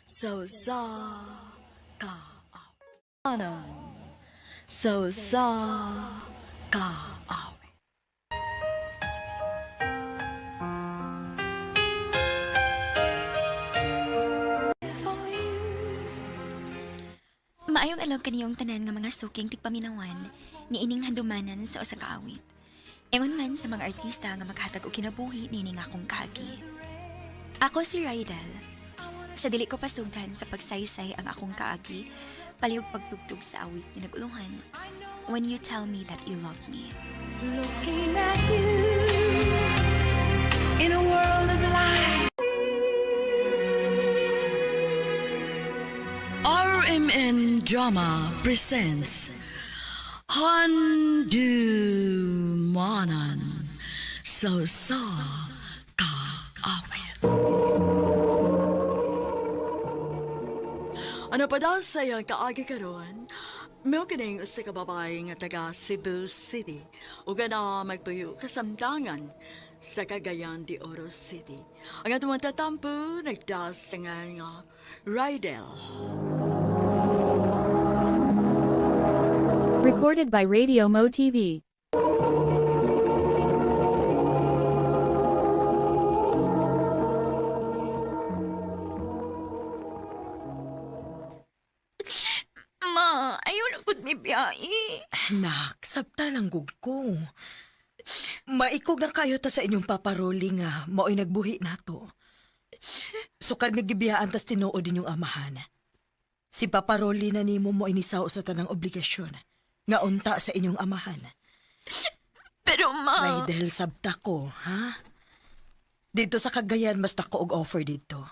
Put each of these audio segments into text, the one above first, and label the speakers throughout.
Speaker 1: So sa ka anan. So sa ka awit.
Speaker 2: Maayong alog kaniyong tanan nga mga suking tigpaminawan ni ining handumanan sa usa ka awit. Ingon man sa mga artista nga maghatag og kinabuhi nining akong kaagi. Ako si Rydel. Sa dili ko pasugdan sa pagsaysay ang akong kaagi, palihog pagtugtog sa awit ni naguluhan. When you tell me that you love me.
Speaker 3: Looking at you in a world of light.
Speaker 1: RMN Drama presents Handumanan So sa ka awit. Ano pa daw sa'yo kaagi karon? May kining usa ka babae nga taga Cebu City ug na magpuyo kasamtangan sa Cagayan de Oro City. Ang atong tatampo nagdasangan nga Rydel.
Speaker 4: Recorded by Radio Mo TV.
Speaker 2: Ma, ayaw na gud mi biyahe.
Speaker 5: Nak, sabta lang gug ko. Maikog na kayo ta sa inyong paparoli nga mao'y nagbuhi nato. Sukad nga gibiyaan tas tinuod inyong amahan. Si paparoli na nimo mo inisaw sa tanang obligasyon nga unta sa inyong amahan.
Speaker 2: Pero ma...
Speaker 5: Rydel, sabta ko, ha? Dito sa Cagayan, mas tako og offer dito.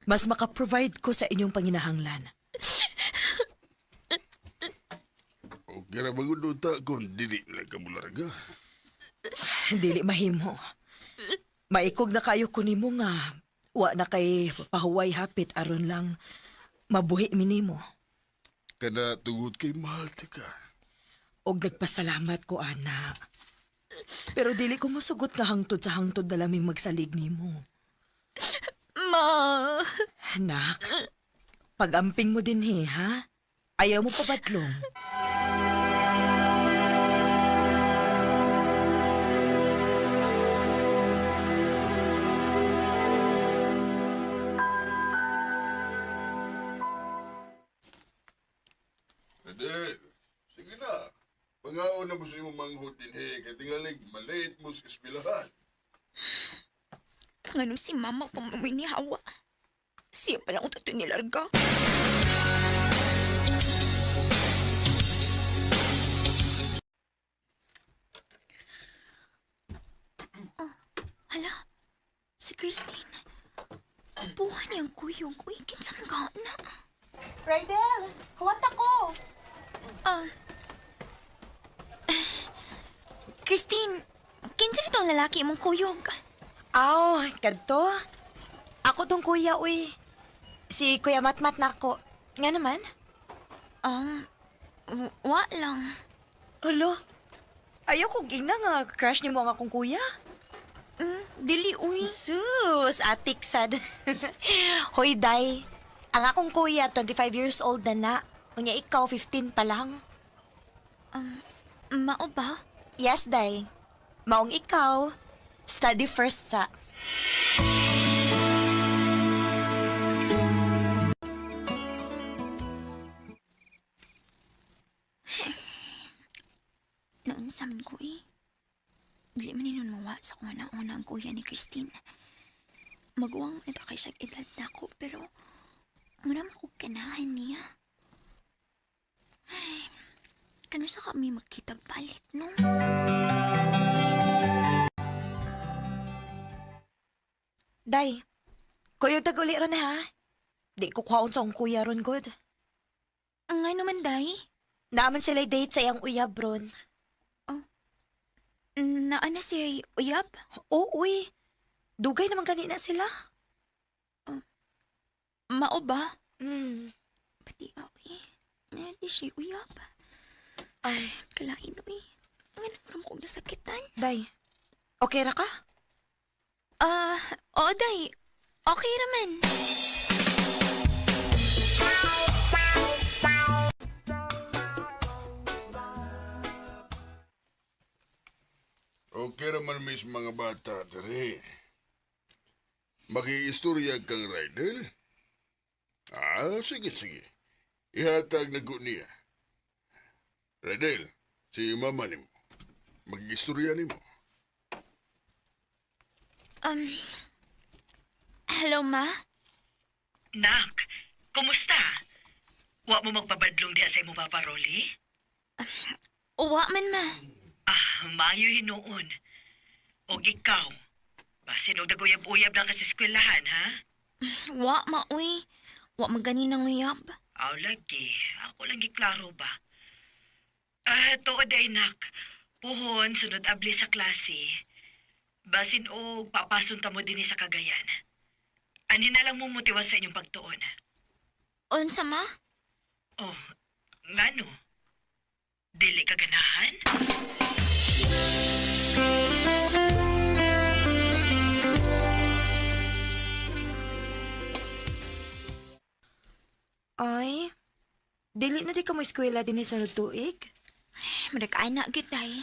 Speaker 5: Mas makaprovide ko sa inyong panginahanglan.
Speaker 6: Okay na magununta kung dili lang ka mularga.
Speaker 5: Dili mahimo. Maikog na kayo kunimo nga wa na kay pahuway hapit aron lang mabuhi minimo.
Speaker 6: Kana tungod kay mahal ka.
Speaker 5: Og nagpasalamat ko, anak. Pero dili ko masugot nga hangtod sa hangtod na laming magsalig nimo.
Speaker 2: Ma...
Speaker 5: Anak, pag-amping mo din ha? Ayaw mo pabatlong.
Speaker 6: Rydel, sige na. Pangaon na mo sa imong manghod din kaya tingalig malate mo sa eskwelahan.
Speaker 2: Ngano si mama pamamoy ni Hawa? Siya palang utotoy nilarga. Oh, hala. Si Christine. Buhay niyang kuyong. Uy, kinsang gana.
Speaker 7: Rydel, huwat ako.
Speaker 2: Christine, kinsa dito ang lalaki mong kuyog?
Speaker 7: Aw, kadto. Ako tong kuya, uy. Si Kuya Matmat na ako. Nga naman?
Speaker 2: Wa lang.
Speaker 7: Alo, ayaw kong ina nga crush ni mo ang akong kuya.
Speaker 2: Dili, uy.
Speaker 7: Sus, atik sad. Hoy, Day. Ang akong kuya, 25 years old na. Unya ikaw, 15 pa lang.
Speaker 2: Mao ba?
Speaker 7: Yes, Day. Maong ikaw, study first sa...
Speaker 2: Noon sa amin ko Dili man ninon mawa sa kung una ang kuya ni Christine. Maguwang ito kay siya edad na ako, pero muna mo kong kanahan niya. Ay, kano sa kami magkitag palit, no?
Speaker 7: Day, kuya tag-uli ron ha. Di ko kwaon sa akong kuya ron, good.
Speaker 2: Ang nga naman, day?
Speaker 7: Naaman sila date sa iyang uyab ron.
Speaker 2: Naana siya uyab?
Speaker 7: Oo, uy. Dugay naman kanina sila.
Speaker 2: Mao ba? Pati awi. Di siya uyab. Ay, kalain, uy. Ang naman kong nasakitan.
Speaker 7: Day, okay ra ka?
Speaker 2: Oo, day. Okay raman.
Speaker 6: Okay naman mis mga bata, dere. Mag-iistorya kang Rydel? Sige, sige. Ihatag na ko niya. Rydel, si mama ni mo. Mag-iistorya ni mo.
Speaker 2: Hello, Ma?
Speaker 8: Nak, kumusta? Wa mo magpabadlong diha sa imo paparoli?
Speaker 2: Uwa man, Ma.
Speaker 8: Mayo hinuon. O ikaw, basin og daguyab-uyab na ka sa eskwelahan, ha?
Speaker 2: Wa, Ma, uy. Wa man ganinang uyab.
Speaker 8: Aw, lagi. Ako lagi klaro ba? Tuod ay nak. Puhon, sunod abli sa klase. Basin og papasun ta mo din sa Cagayan. Ani na lang mo motiwas sa inyong pagtuon.
Speaker 2: Unsa, Ma?
Speaker 8: Oh, ngano? Dili ka ganahan?
Speaker 7: Ay, dili na di ka mo eskwela din sa tuig.
Speaker 2: Madagay na, giday.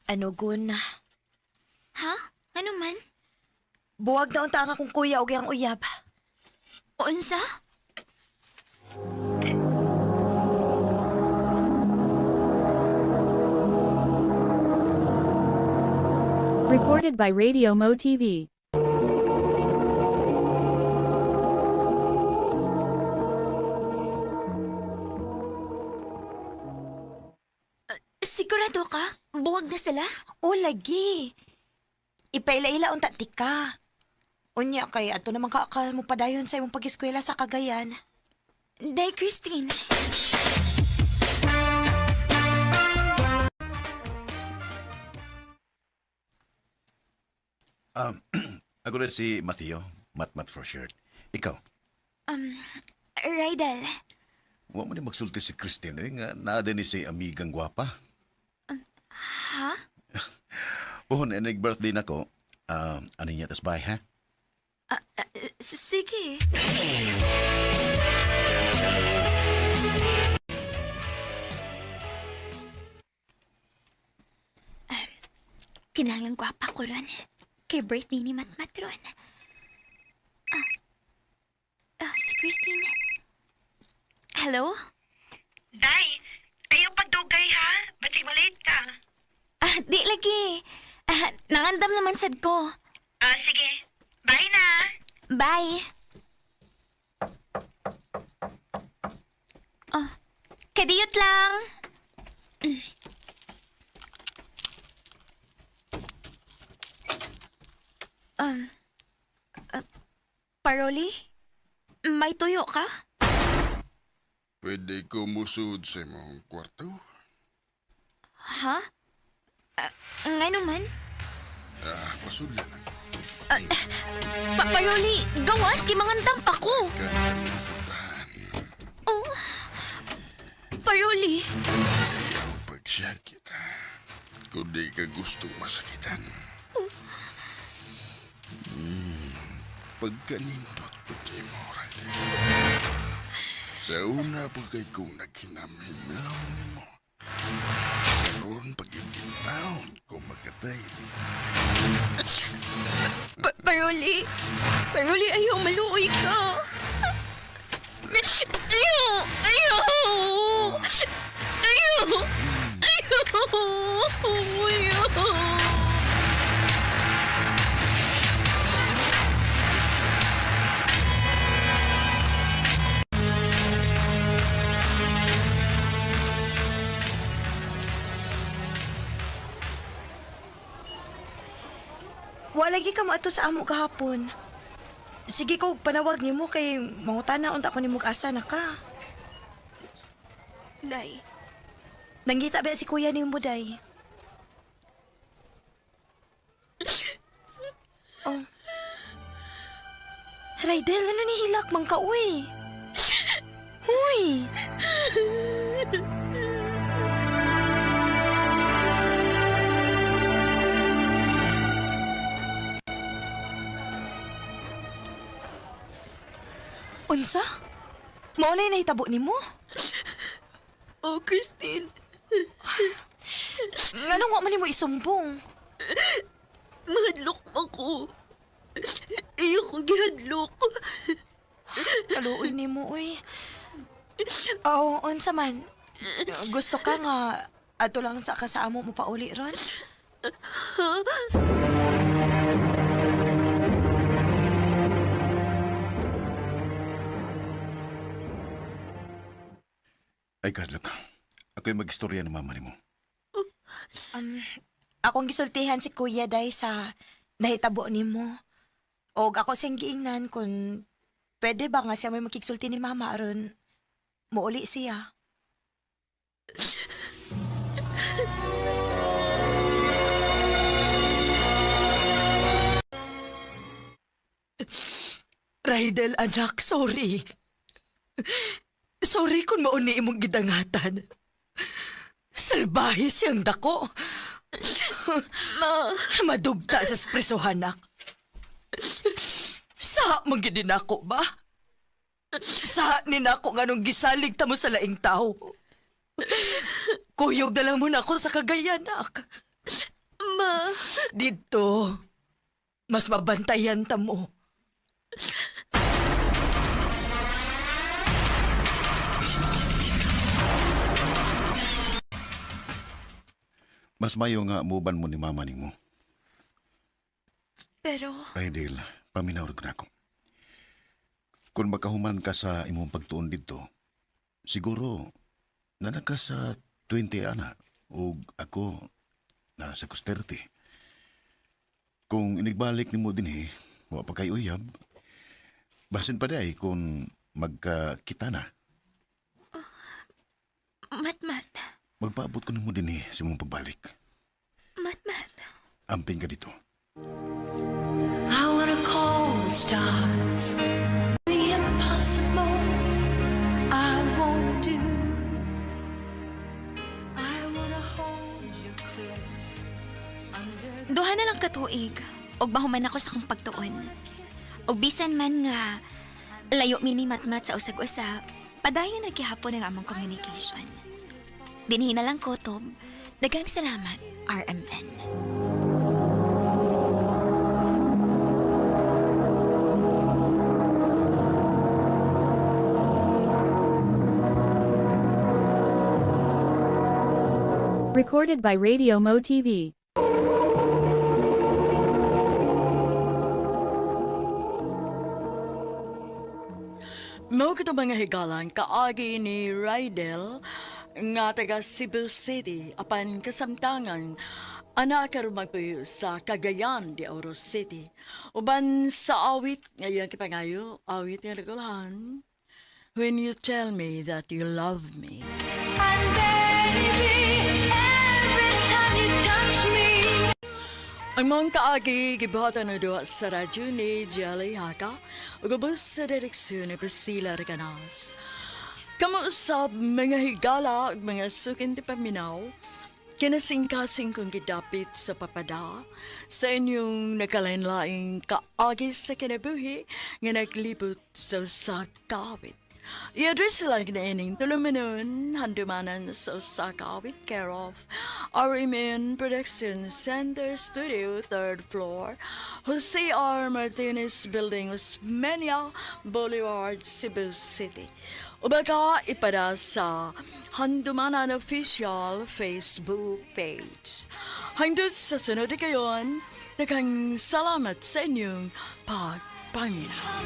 Speaker 7: Ano gun?
Speaker 2: Ha? Ano man?
Speaker 7: Buwag na unta ang akong kuya og ang uyab.
Speaker 2: Unsa?
Speaker 4: Recorded by Radio Mo TV.
Speaker 2: Sigurado ka? Buwag na sila?
Speaker 7: O lagi. Ipaila-ila unta tika. Unya kay ato naman ka mo padayon sa imong pag-eskwela sa Cagayan.
Speaker 2: Day, Christine.
Speaker 9: Ako na si Mateo, Matmat for short. Ikaw,
Speaker 2: Rydel.
Speaker 9: huwag mo na magsulti si Christine nga naada ni si amigang gwapa.
Speaker 2: Ha?
Speaker 9: Puhon, nag-birthday na ko. Ano niya tas bahay, ha?
Speaker 2: Sige. Kinahanglan gwapa ko ron. Kay birthday ni Matmat ron. Si Christine. Hello?
Speaker 8: Day, ayaw pagdugay ha. Basig malate ka.
Speaker 2: Di lagi. Nangandam naman sad ko.
Speaker 8: Sige. Bye na.
Speaker 2: Bye. Kadiyot lang. Paroli? May tuyo ka?
Speaker 6: Pwede ko musud sa imong kwarto?
Speaker 2: Ha? Ngay naman?
Speaker 6: Pasudlan lang.
Speaker 2: Paroli, gawas, kimangandam ako.
Speaker 6: Kaya nang puntahan.
Speaker 2: Oh. Paroli.
Speaker 6: Ayaw pagsakit, ha? Kung di ka gustong masakitan. Pagkanindot po di mo, Ryder. Sa una pa kay kong nagkinaminaw ni mo. Karoon pag-ibintaon ko magkatay mo.
Speaker 2: Paroli. Paroli, ayaw maluoy ka. Ayaw! Ayaw! Ayaw! Ayaw!
Speaker 7: Walagi ka mo ato sa amo kahapon. Sige ko, panawag ni mo kay mangutana unta ko ni mo asa na ka.
Speaker 2: Day.
Speaker 7: Nangita ba si kuya ni mo, day? Oh. Rydel, ano ni hilak mang ka, uy? Uy! Unsa? Maunay nahitabo nimo?
Speaker 1: Oh, Christine.
Speaker 7: Nganong wa man nimo isumbong?
Speaker 1: Mahadlok ako. Iyo kong gihadlok.
Speaker 7: Kaluoy nimo, uy. Oh, unsa man? Gusto ka nga ato lang sa kasamo mo pauli ron?
Speaker 9: Ay, kadlok. Ako'y mag-istorya ng mama ni mo.
Speaker 7: Akong gisultihan si Kuya Day sa nahitabo nimo. Og ako siyang giingnan kung pwede ba nga siya may makiksulti ni Mama aron muuli siya.
Speaker 5: Rydel, anak, sorry. Sorry kung mauni imong gidangatan. Salbahe siyang dako. Madugta sa espresohan, nak. Sa magidinako ba? Sa ninako nga nung gisalig ta mo sa laing tao. Kuyog na lang mo na ako sa Cagayan, nak.
Speaker 1: Ma.
Speaker 5: Dito, mas mabantayan ta mo.
Speaker 9: Mas mayo nga muban mo ni mama ni mo.
Speaker 2: Pero,
Speaker 9: Rydel, paminawag na ako. Kung makahuman ka sa imong pagtuon dito, siguro nanak ka sa 20 ana o ako nasa 30. Kung inigbalik ni mo din wa pa kay uyab, basin pa day kung magkakita na.
Speaker 2: Matmat.
Speaker 9: Magpaabot ko na mo din sa imong pagbalik.
Speaker 2: Matmat.
Speaker 9: Amping ka dito.
Speaker 3: I wanna call the stars. The impossible I won't do. I wanna hold you close under
Speaker 2: Duha na lang katuig, og bahuman ako sa kong pagtuon. Og bisan man nga, layo mini matmat sa usag-usap, padayon na gihapon ang among communication. Dinhi na lang kotob, daghang salamat, RMN.
Speaker 4: Recorded by Radio Mo TV.
Speaker 1: Mao kito mga higalan kaagi ni Rydel nga taga Cebu City apan kasamtangan ana karon magpuyo sa Cagayan de Oro City. Uban sa awit ngayon kipangayo awit nga regulahan. When you tell me that you love me.
Speaker 3: and baby, every time you touch me.
Speaker 1: Ang mga kaagi gibuhatan na doon sa radyo ni Jelly Haka ugabos sa direksyon ni Priscilla Reganas. Kamuusap mga higala ug mga sukin ti paminaw, kinasingkasing kong gidapit sa papada sa inyong nakalain-laing kaagi sa kinabuhi nga naglibot sa kawit. I-address lang na ining tulumanon, handumanan sa Osaka with care of RMN Production Center Studio, 3rd floor, Jose R. Martinez Building, Osmeña Boulevard, Cebu City. Ubaga ipada sa Handumanan Official Facebook page. Hanggang sa sunod kayon, daghang salamat sa inyong pagpaminaw.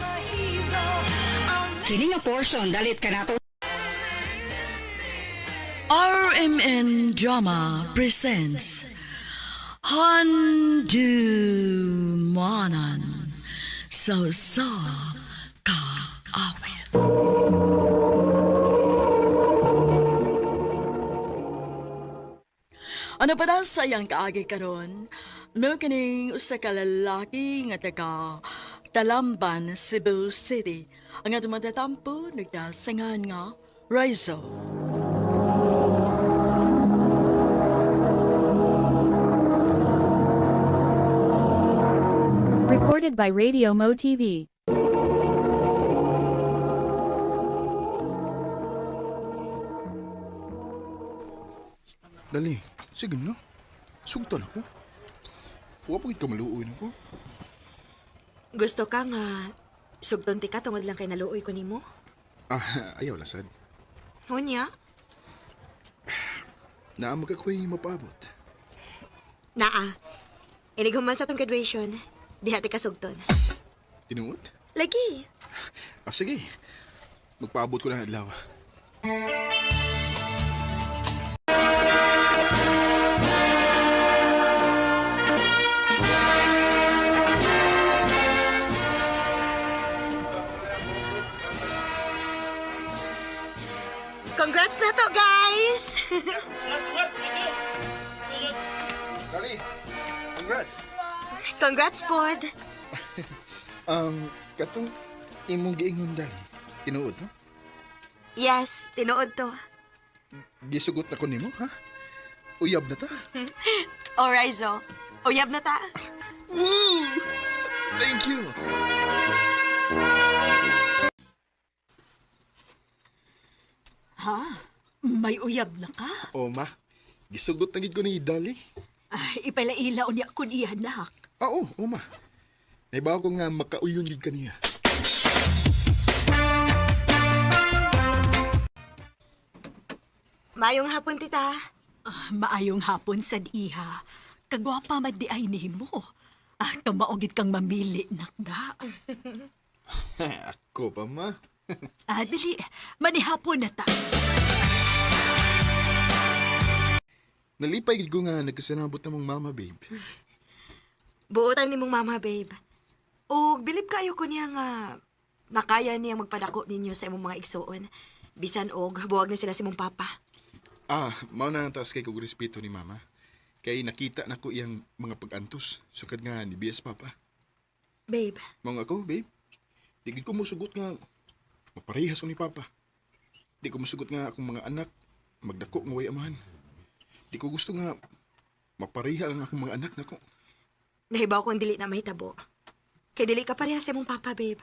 Speaker 10: Kini nga portion dalit ka nato.
Speaker 1: RMN Drama presents Handumanan sa Kaawit. Ano pa daw sayang kaagi karon? May kining usa ka lalaki nga taga Talamban, Cebu City. Ang atong matatampo nagdasangan nga Rizzo.
Speaker 4: Recorded by Radio Mo TV.
Speaker 6: Dali, sige na. Sugtan ako. Huwag pagit ka maluoy na ko.
Speaker 7: Gusto ka nga, sugton ti ka tungod lang kay naluoy ko nimo?
Speaker 6: Ayaw lasad.
Speaker 7: Hunya?
Speaker 6: Naamag ako'y mapaabot.
Speaker 7: Naa. Inighuman sa tong graduation, diha ti ka sugton.
Speaker 6: Tinuod?
Speaker 7: Lagi.
Speaker 6: Sige. Magpaabot ko lang adlaw.
Speaker 7: Congrats na to, guys!
Speaker 6: Dali, congrats.
Speaker 7: Congrats, Pod.
Speaker 6: Katong imong giingon dali. Tinuod, no?
Speaker 7: Yes, tinuod to.
Speaker 6: Gisugot na ko nimo, ha? Uyab na ta.
Speaker 7: O, Rizzo, uyab na ta.
Speaker 6: Woo! Thank you.
Speaker 1: Ha? May uyab na ka?
Speaker 6: O, ma. Gisugot na gid ko ni Dali.
Speaker 1: Ay, ipalailaw niya kun iyanak.
Speaker 6: Oo, ma. Naibaw ko nga makauyon gid kaniya.
Speaker 7: Mayong hapon, tita.
Speaker 1: Maayong hapon sa iha. Kagwapa madi ay nimo. Kamaugid kang mamili, nakda.
Speaker 6: Ako pa, ma.
Speaker 1: Dali, manihapon na ta.
Speaker 6: Nalipay gid ko nga nagkasanabot na mong mama, babe.
Speaker 7: Buotan ni mong mama, babe. O, bilib kayo ko niya nga makaya niya magpadako ninyo sa imong mga igsuon. Bisan og, buwag na sila si mong papa.
Speaker 6: Mao na ang taas kay kong respeto ni mama. Kay nakita na ko iyang mga pag-antos. Sukad nga ni BS Papa.
Speaker 7: Babe,
Speaker 6: Mga ako, babe. Di gid ko musugot nga maparehas ko ni Papa. Di ko musugot nga akong mga anak magdako nga way amahan. Di ko gusto nga mapareha ang akong mga anak nako.
Speaker 7: nahibaw kong dili na mahitabo. Kay dili ka pareha sa imong papa, babe.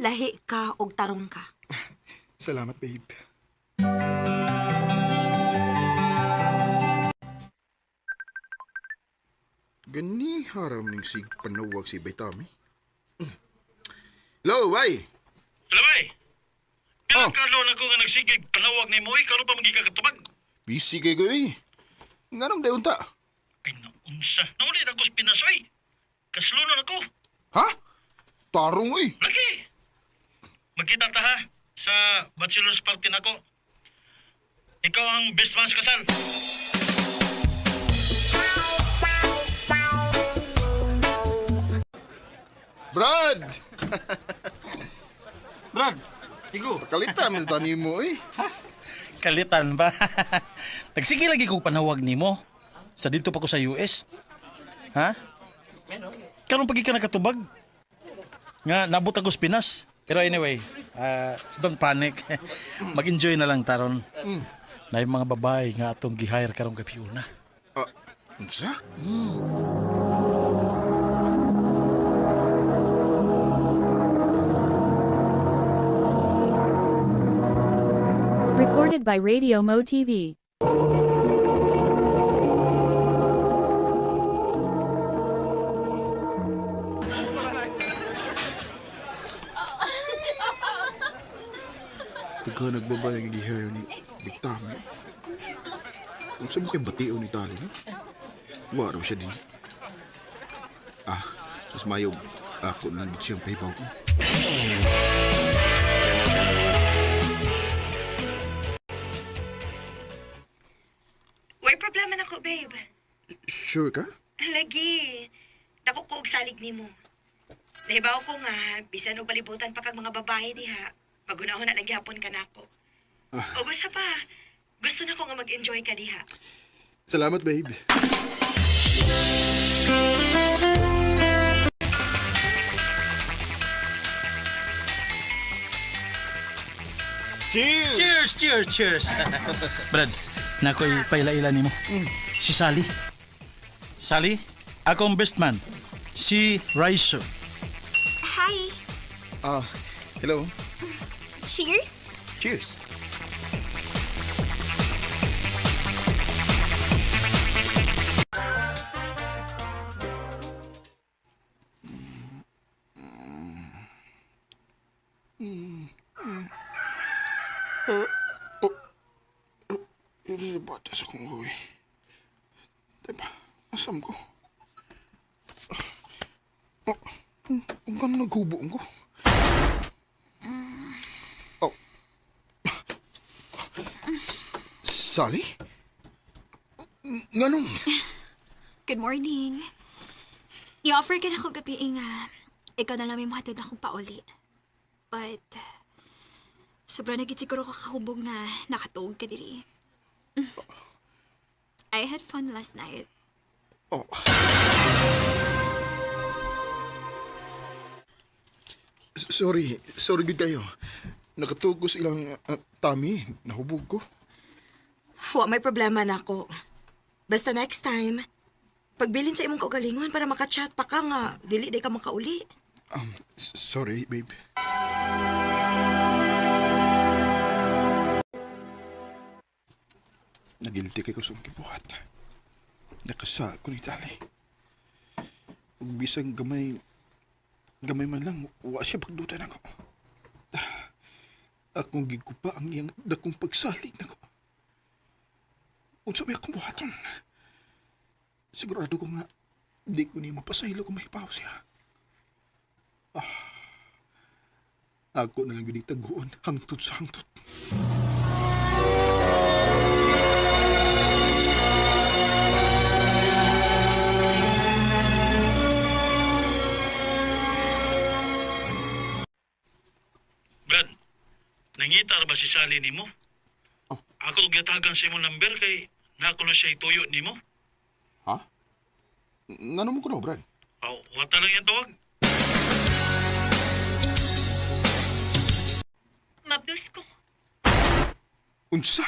Speaker 7: Lahi ka og tarong ka.
Speaker 6: Salamat, babe. Gani haram ning sig panawag si Baytami. Hello, bay.
Speaker 10: Lamay!
Speaker 6: Oh.
Speaker 10: Ilang kalon ako nga nagsigig panawag ni Moy, karon pa magiging katubag.
Speaker 6: Busy kay ko eh. Nganong dayon ta?
Speaker 10: Ay, naunsa. Nauli na ko sa Pinasoy. Kaslunan ako.
Speaker 6: Ha? Tarong eh.
Speaker 10: Lagi! Magkita ta ha sa bachelor's party nako. Ikaw ang best man sa kasal.
Speaker 6: Brad!
Speaker 10: Brad, igo.
Speaker 6: Pakalitan mas tani mo eh.
Speaker 10: Kalitan ba? Nagsige lagi kong panawag nimo. Sa dito pa ko sa US. Ha? Karon pagi ka nakatubag. Nga nabot ako sa Pinas. Pero anyway, don't panic. Mag-enjoy na lang taron. Na yung mga babae nga atong gi-hire karong kapiuna.
Speaker 6: Unsa?
Speaker 4: Recorded by Radio Mo TV.
Speaker 6: Pagka nagbabay ang gihayo ni Biktami. Kung saan mo kayo batio ni Tali, no? Wala siya din. Mas mayog ako nang siyang paybaw ko.
Speaker 8: Way problema na ko, babe.
Speaker 6: Sure ka?
Speaker 8: Lagi. Dako ko og salig nimo. Nahibaw ko nga, bisan og palibutan pa kag mga babae diha. Magunahon na lang gyapon ka nako. O basta pa, gusto na ko nga mag-enjoy ka diha.
Speaker 6: Salamat, babe. Cheers!
Speaker 10: Cheers, cheers, cheers. Brad, nakoy paila-ila nimo. Si Sally. Sally, akong best man. Si Raiso.
Speaker 2: Hi!
Speaker 6: Hello.
Speaker 2: Cheers!
Speaker 6: Cheers. Batas akong uwi. Diba, asam ko. Ang gano'n naghubong ko. Oh. Sally? Nganong?
Speaker 2: Good morning. I-offer ka na ako gabi nga. Ikaw na lang may mahatod akong pauli. But, sobra na gid siguro kakahubog na nakatuog ka diri. I had fun last night.
Speaker 6: Oh. Sorry good kayo. Nakatuog ko silang Tami, nahubog ko.
Speaker 7: Wa may problema na ako. Basta next time, pagbilin sa imong kaugalingon para makachat pa ka nga, dili day ka makauli.
Speaker 6: Sorry, babe. Nagilti kay ko sa kibuhat. Nakasa ko ni Tali. Ug bisang gamay man lang, wa siya pagdutan ako. Akong gigupa ang iyang dakong pagsalig nako. Unsa may akong buhaton? Sigurado ko nga, di ko niya mapasaylo kung mahipaw siya. Ako na lang yun taguon, hangtod sa hangtod.
Speaker 10: Brad, nangita na ba si Sally ni mo?
Speaker 6: Oh.
Speaker 10: Ako gatagan sa imong number kay nako na siya ituyo ni mo.
Speaker 6: Ha? Ngano mo ko na, Brad?
Speaker 10: Wata lang yan tawag.
Speaker 2: Mabdus ko.
Speaker 6: Unsa?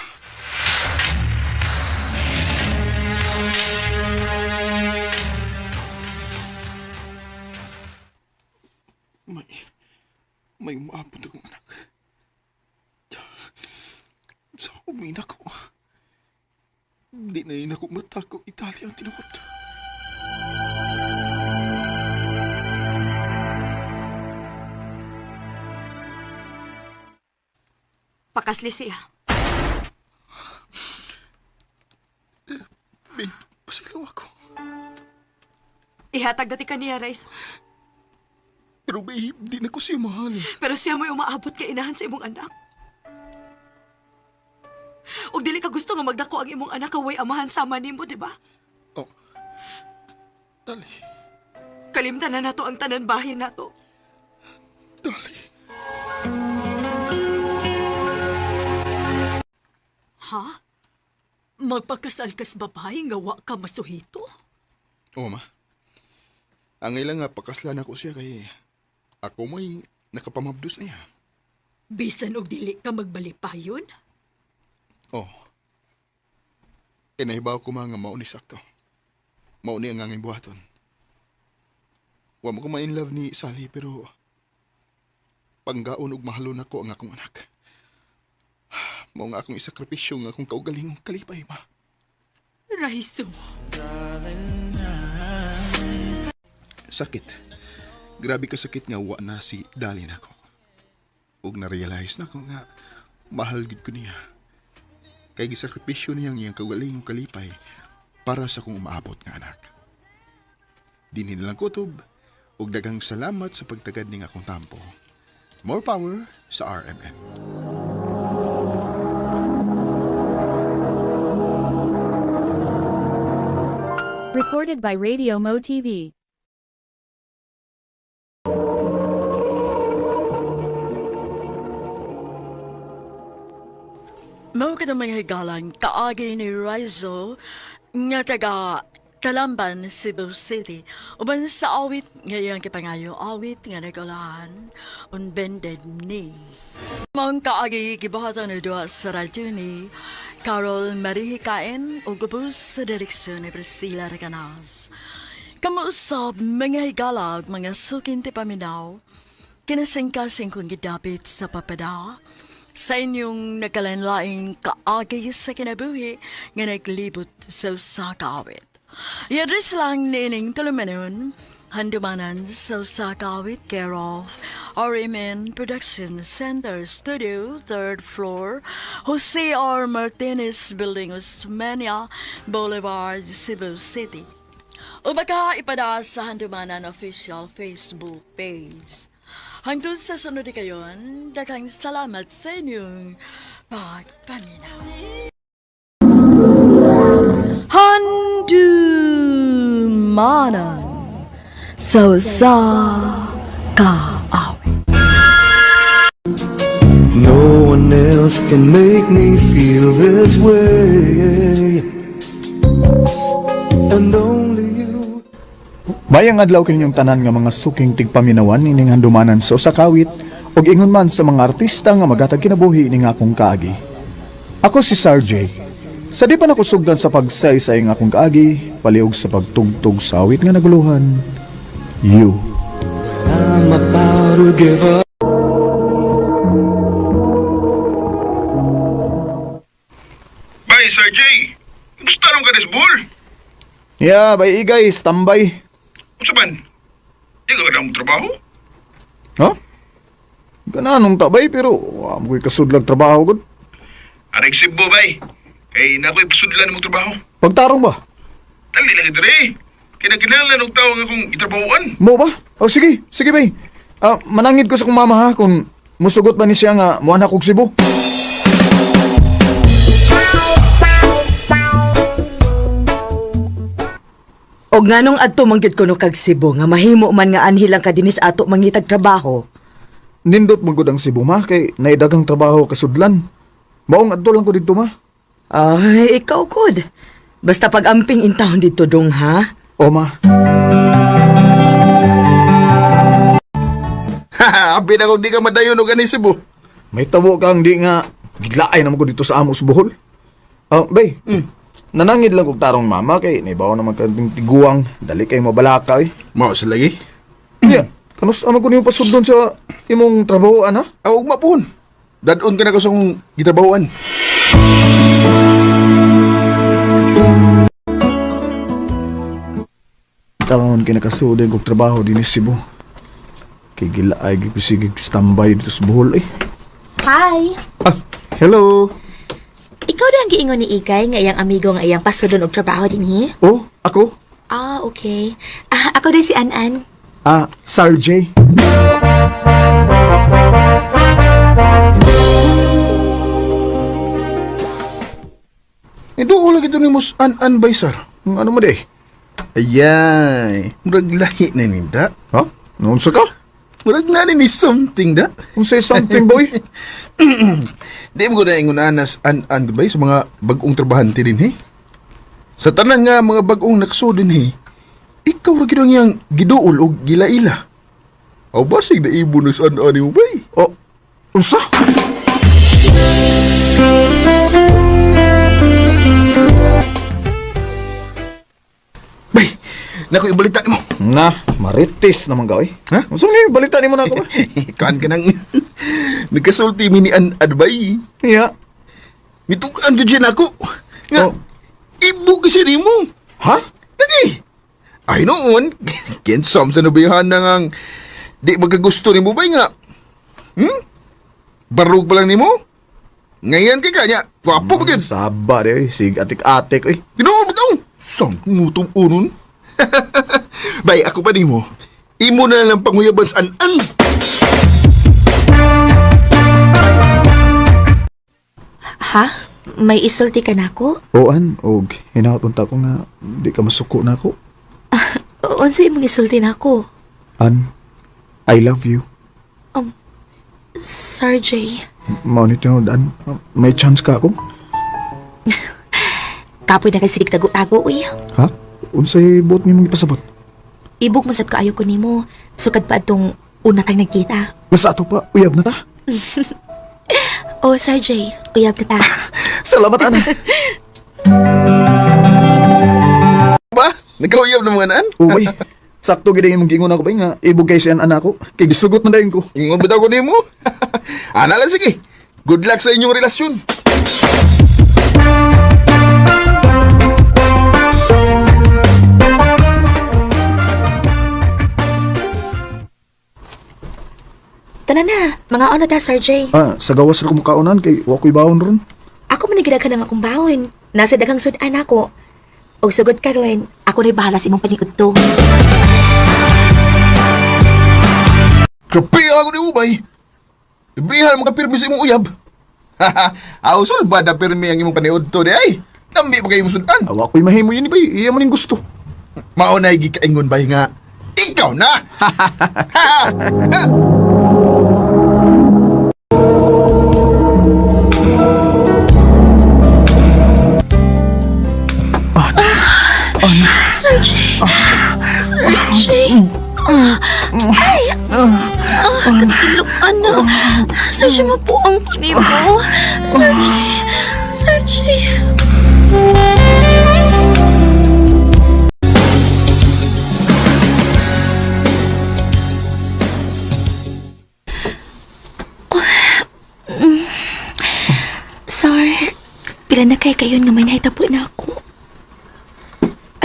Speaker 6: May umaabot akong anak. Sa umina ko. Di na rin ako matakot Italia ang tinukot.
Speaker 7: Pakasli siya.
Speaker 6: Babe, pasilaw ako.
Speaker 7: Ihatag dati ka niya, Raizo.
Speaker 6: Pero babe, di na ko siya mahal.
Speaker 7: Pero siya mo'y umaabot ka inahan sa imong anak. Og dili ka gusto nga magdako ang imong anak kaway amahan sama nimo, di ba?
Speaker 6: Oh, Dali.
Speaker 7: Kalimtan na nato ang tanan bahin nato.
Speaker 6: Dali.
Speaker 1: Ha? Magpakasal kas babae nga wa ka masuhito?
Speaker 6: Oo, ma. Ang ilang nga pakaslan ako siya kay ako may nakapamabdos niya.
Speaker 1: Bisan og dili ka magbalipayon?
Speaker 6: Oh. Nahibaw ko mga mauni sakto. Mauni ang angin buhaton. Wa mo ko ma-in love ni Sally pero panggaon ug mahalon ako ang akong anak. Mao nga akong isakripisyo nga akong kaugalingong kalipay, ma.
Speaker 1: Raizo.
Speaker 6: Sakit. Grabe ka sakit nga wa na si Dalin ako. Ug na-realize na ko nga mahal gid ko niya. Kay gisakripisyo niyang iyang kaugalingong kalipay para sa kong umaabot nga anak. Dinhi nilang kutob ug daghang salamat sa pagtagad ning akong tampo. More power sa RMN.
Speaker 4: Recorded by Radio Mo TV.
Speaker 1: Mao ka na mga higalang kaagi ni Raizo nga taga Talamban, Cebu City. Uban sa awit ngayon kipangayo awit nga nagulahan unbended knee. Maong kaagi gibuhatan ni duwa sa radyo ni Carol Marihikain o gubos sa direksyon ni Priscilla Recanas. Kamuusap mga higalag mga sukin ti paminaw kinasingkasing kong gidapit sa papada sa inyong nakalanlaing kaagi sa kinabuhi nga naglibot sa usakawit. Yadres lang nining tulumanon Handumanan sa Usakawit, care of RMN Production Center Studio, 3rd floor, Jose R. Martinez Building, Osmeña Boulevard, Cebu City. O baka ipada sa Handumanan official Facebook page. Hangtod sa sunod kayon, daghang salamat sa inyong pagpaminaw. Handumanan sa kaawit.
Speaker 11: No one else can make me feel this way. And only you.
Speaker 12: Mayang adlaw kaninyong tanan nga mga suking tigpaminawan ining handumanan sa usakawit ug ingon man sa mga artista nga magatag kinabuhi ning akong kaagi. Ako si Sarjay. Sa di pa nakusugdan sa pagsay-say nga akong kaagi, paliog sa pagtugtog sa awit nga naguluhan. You.
Speaker 11: I'm about to give up.
Speaker 6: Bay, Sir Jay! Gusto nung ka desbol?
Speaker 12: Yeah, bay igay, standby.
Speaker 6: Kung saban, di ka na mong trabaho?
Speaker 12: Ha? Gananong tabay pero amoy kasudlag trabaho gud.
Speaker 6: Aray Cebu, bay. Kay nako'y pasudlan mong trabaho.
Speaker 12: Pagtarong ba?
Speaker 6: Dali lang ito rin. Kinakinalan ng tao nga akong itrabahoan.
Speaker 12: Mo ba? O sige, sige bay. Manangid ko sa kong mama ha kung musugot ba ni siya nga muanak og Cebu.
Speaker 5: Og nganong adto manggid kuno kag Cebu nga mahimo man nga anhi lang ka dinis ato mangitag trabaho.
Speaker 12: Nindot magud ang Cebu ma kay naidagang trabaho kasudlan. Maong adto lang ko dito ma.
Speaker 5: Ay, ikaw good. Basta pag amping intahon dito dong ha.
Speaker 12: O ma.
Speaker 6: Haha, abi na kung di ka madayon o gani Cebu.
Speaker 12: May tabo kang di nga gidlaay naman ko dito sa Amos Bohol. Bay. Nanangid lang kog tarong mama kay naibaw naman kanting tiguang dali kay mabalaka eh.
Speaker 6: Mao sa lagi?
Speaker 12: Yeah. Kanus ano ko niyo pasudlon sa imong trabaho ana?
Speaker 6: Awag mapun. Dadon ka na ko sa kong gitrabahoan.
Speaker 12: Taon kinakasudin kog trabaho din sa Cebu. Kay gilaay gipisigig standby dito sa Bohol eh.
Speaker 7: Hi!
Speaker 12: Hello.
Speaker 7: Ikaw na ang giingon ni Igay nga iyang amigo nga iyang pasudon og trabaho dinhi?
Speaker 12: Oh, ako?
Speaker 7: Okay. Ako din si An-An.
Speaker 12: Sarjay.
Speaker 6: Ito ko lagi ito ni Mus An-An bay, sir.
Speaker 12: Ano mo de?
Speaker 6: Ayay, murag lahi na ninda.
Speaker 12: Ha? Noon sa ka?
Speaker 6: Murag na ni something da.
Speaker 12: Kung say something boy?
Speaker 6: Di mo ko na ingon anas An-An bay sa mga bagong trabahante din, he. Sa tanan nga mga bagong nakso din, he. Ikaw ra gid ang yang giduol og gilaila. Aw basig na ibo na sa An-An mo bay.
Speaker 12: Oh, unsa?
Speaker 6: Bay, naku ibalita nimo.
Speaker 12: Na, marites naman ka, eh.
Speaker 6: Ha?
Speaker 12: Unsa ni balita nimo na ako ba?
Speaker 6: Kaan ka nang nagkasulti mi ni An-An bay.
Speaker 12: Yeah.
Speaker 6: Mitugan gyud siya nako. Nga, ibo kasi nimo.
Speaker 12: Ha?
Speaker 6: Lagi. Ay noon, kinsam sa nabiyahan na ngang di magkagusto ni mo ba nga? Barug pa lang ni mo? Ngayon kay kanya, wapo ba gid?
Speaker 12: Saba de, sig atik-atik, eh.
Speaker 6: Tinuod ba daw? Sang mutom unon? Bay, ako pa ni mo. Imo na lang panguyaban sa An-An.
Speaker 7: Ha? May isulti ka na ako?
Speaker 12: Oan, og hinaut-unta ko nga di ka masuko na ako.
Speaker 7: Unsa imong isulti na ako?
Speaker 12: An, I love you.
Speaker 7: Sarjay.
Speaker 12: Mao ni tinuod, An. May chance ka ako?
Speaker 7: Kapoy na kasi tago-tago, uy.
Speaker 12: Ha? Unsay buot nimong ipasabot?
Speaker 7: Ibog masad kaayo ko nimo. Sukad pa atong una kang nagkita.
Speaker 12: Nasa ato pa, uyab na ta.
Speaker 7: Sarjay, uyab na ta.
Speaker 12: Salamat, Ana.
Speaker 6: Ba? Nagkauyab na mga An-An?
Speaker 12: Uy, sakto gid imong gingon ako ba nga ibog kay siyan anak ko. Kay gisugot man dayon ko.
Speaker 6: Ingon bitaw ko nimo. Ana lang sige. Good luck sa inyong relasyon.
Speaker 2: Sana na, mga ano ta, Sir J.
Speaker 12: Sa gawas ra ko mukaunan kay wa ko'y bawon ron.
Speaker 2: Ako manigiragan ng akong bawon. Nasa daghang sudan ako. O sugod ka rin, ako na'y bahala sa imong paniudto.
Speaker 6: Kapi ako ni Ubay. Ibrihan makapirmi sa imong uyab. Ausol ba na pirmi ang imong paniod to di ay? Nambi pa kayo musudan.
Speaker 12: Wa ko'y mahimo yun bay, iya man ning gusto.
Speaker 6: Maunay gikaingon bay nga. Ikaw na!
Speaker 2: Sir J! Sir J! Katilok ano? Sir J, mapuang ko ni mo. Sir J! Sir J! Sir, pila na kayo nga may nahitabo na ako.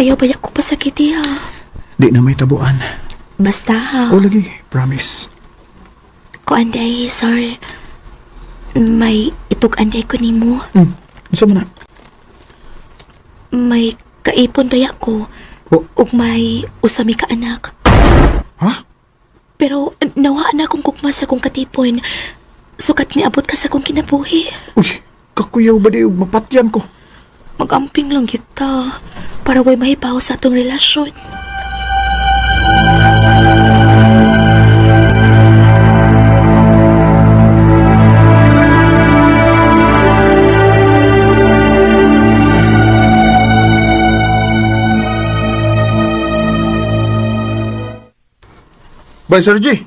Speaker 2: Ayaw ba ko pasakiti ha?
Speaker 12: Di na may tabuan.
Speaker 2: Basta ha.
Speaker 12: O lagi, promise.
Speaker 2: Ko anday, sir. May itog anday ko ni mo.
Speaker 12: Isa mo na.
Speaker 2: May kaipon ba ko? Ug may usami ka anak.
Speaker 12: Ha?
Speaker 2: Pero nawaan na akong kukma sa kong katipon. Sukat niabot ka sa kong kinabuhi.
Speaker 12: Uy, kakuyaw ba di mapatyan ko?
Speaker 2: Magamping lang kita. Para way mahibaw sa atong relasyon.
Speaker 6: Bay, Sir G.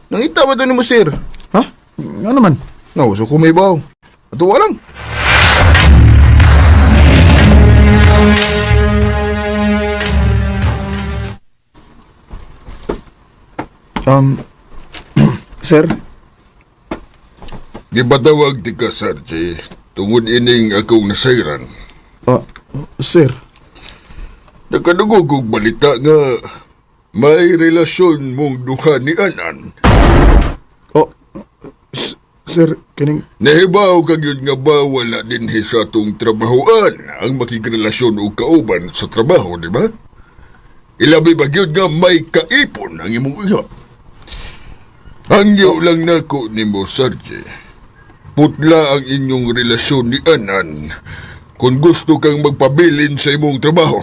Speaker 6: Nangita ba ito ni mo, sir?
Speaker 12: Ha? Ano naman?
Speaker 6: No, so kumibaw. Atuwa lang.
Speaker 12: Sir?
Speaker 13: Gipatawag ti ka, Sarge, tungod ining akong nasayran.
Speaker 12: Sir?
Speaker 13: Nakadugog kong balita nga may relasyon mong duha ni Anan.
Speaker 12: Sir, kining...
Speaker 13: Nahibaw kag yun nga ba wala din sa atong trabahoan ang makikrelasyon o kauban sa trabaho, di ba? Ilabi ba yun nga may kaipon ang imong uyab? Hangyaw lang nako ni mo, Sarge. Putla ang inyong relasyon ni Anan kung gusto kang magpabilin sa imong trabaho.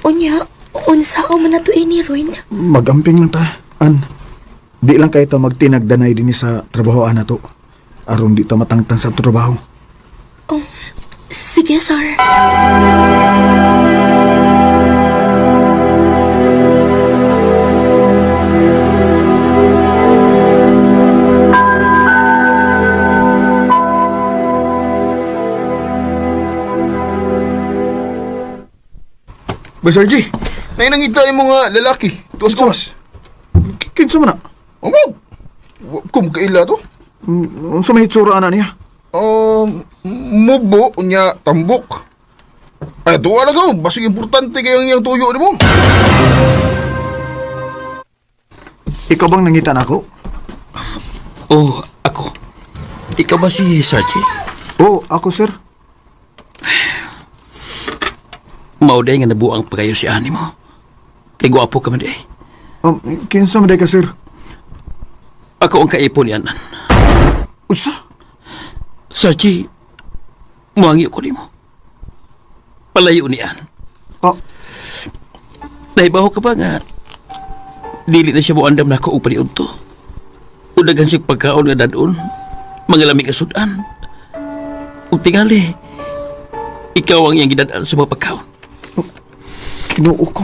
Speaker 2: Unya, unsao man nato ini, Roy?
Speaker 12: Magamping lang ta, An. Di lang kayo ta magtinagdanay din sa trabahoan na to. Aron di ta matangtang sa trabaho.
Speaker 2: Sige, sir.
Speaker 6: Ba, Sir G, nangita ni mga lalaki. Tuwas-tuwas.
Speaker 12: Kinsa man na?
Speaker 6: Amag! Kung kaila to?
Speaker 12: Ang sumahitsura na niya?
Speaker 6: Mubo niya tambok. Ay, tuwa na ka. Basig importante kayang niyang tuyo ni mo.
Speaker 12: Ikaw bang nangita na ako?
Speaker 10: Ako. Ikaw ba si Sarge?
Speaker 12: Ako, sir.
Speaker 10: Mauday nga nabuang pagayo si ani mo. Igwapo ka man day.
Speaker 12: Kinsa man day ka, sir?
Speaker 10: Ako ang kaipon ni Anan.
Speaker 12: Usa?
Speaker 10: Sarge, muangyo ko ni mo. Palayo ni An. Nahibaw ka ba nga dili na siya mo andam na ako upali unto. Udagan siya pagkaon nga dadon. Mga lamig kasudan. Ug tingali, ikaw ang iyang gidadaan sa mga pagkaon.
Speaker 12: Kinuo ko.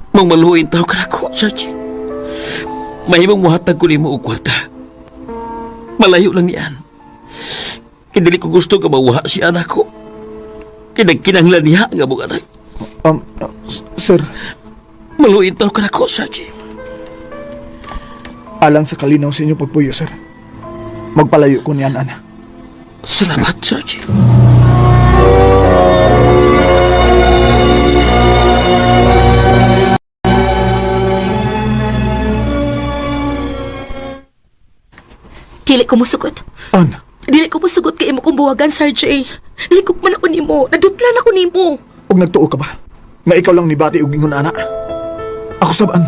Speaker 10: Mang maluhin tao ka na ko, Sarge. Mahimong muhatag ko ni mo og kwarta. Malayo lang niyan. Kaya ko gusto ka mawaha si anak ko. Kaya nagkinanglan niya nga mong anak.
Speaker 12: Sir.
Speaker 10: Maluhin tao ka na ko, Sarge.
Speaker 12: Alang sa kalinaw sa inyo pagpuyo, sir. Magpalayo ko niyan, Ana.
Speaker 10: Salamat, Sarge.
Speaker 7: Dili ko musugot.
Speaker 12: An,
Speaker 7: Dili ko musugot kay imo kong buwagan, Sir J. Higog man ako nimo. Nadutlan ako nimo.
Speaker 12: og nagtuo ka ba? Nga ikaw lang ni bati og ingon ana. Ako saban.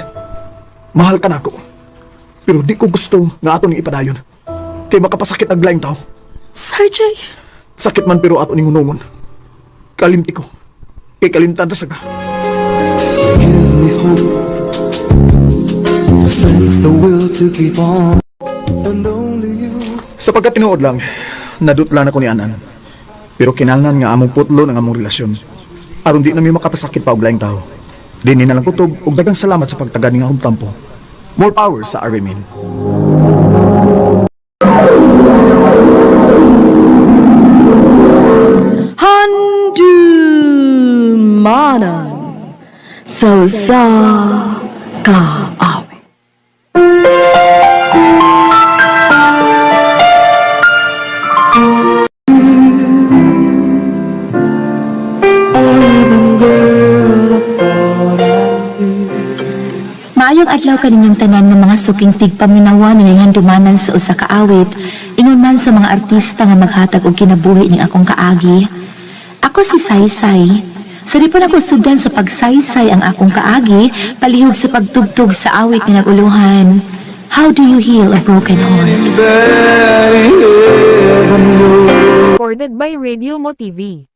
Speaker 12: Mahal ka nako. Pero di ko gusto nga ato ning ipadayon. Kay makapasakit ang laing tao.
Speaker 7: Sir J.
Speaker 12: Sakit man pero ato ning hunungon. Kalimti ko. Kay kalimtan ta sa ka.
Speaker 11: Give me hope, the strength, the will to keep on, and only you.
Speaker 12: Sapagkat tinuod lang, nadutlan ako ni Anan. Pero kinahanglan nga among putlo ng among relasyon. Aron di na may makapasakit pa og laing tao. Dini na lang kutob og daghang salamat sa pagtagad ning akong tampo. More power sa Armin.
Speaker 3: Handumanan sa kaawit.
Speaker 2: Maayong adlaw kaninyong tanan ng mga suking tigpaminawan ning handumanan sa usa ka awit, ingon man sa mga artista nga maghatag og kinabuhi ning akong kaagi. Ako si Saysay. Sari po na ko sudan sa pagsaysay ang akong kaagi, palihog sa pagtugtog sa awit nga naguluhan. How do you heal a broken heart?
Speaker 4: Recorded by Radio Mo TV.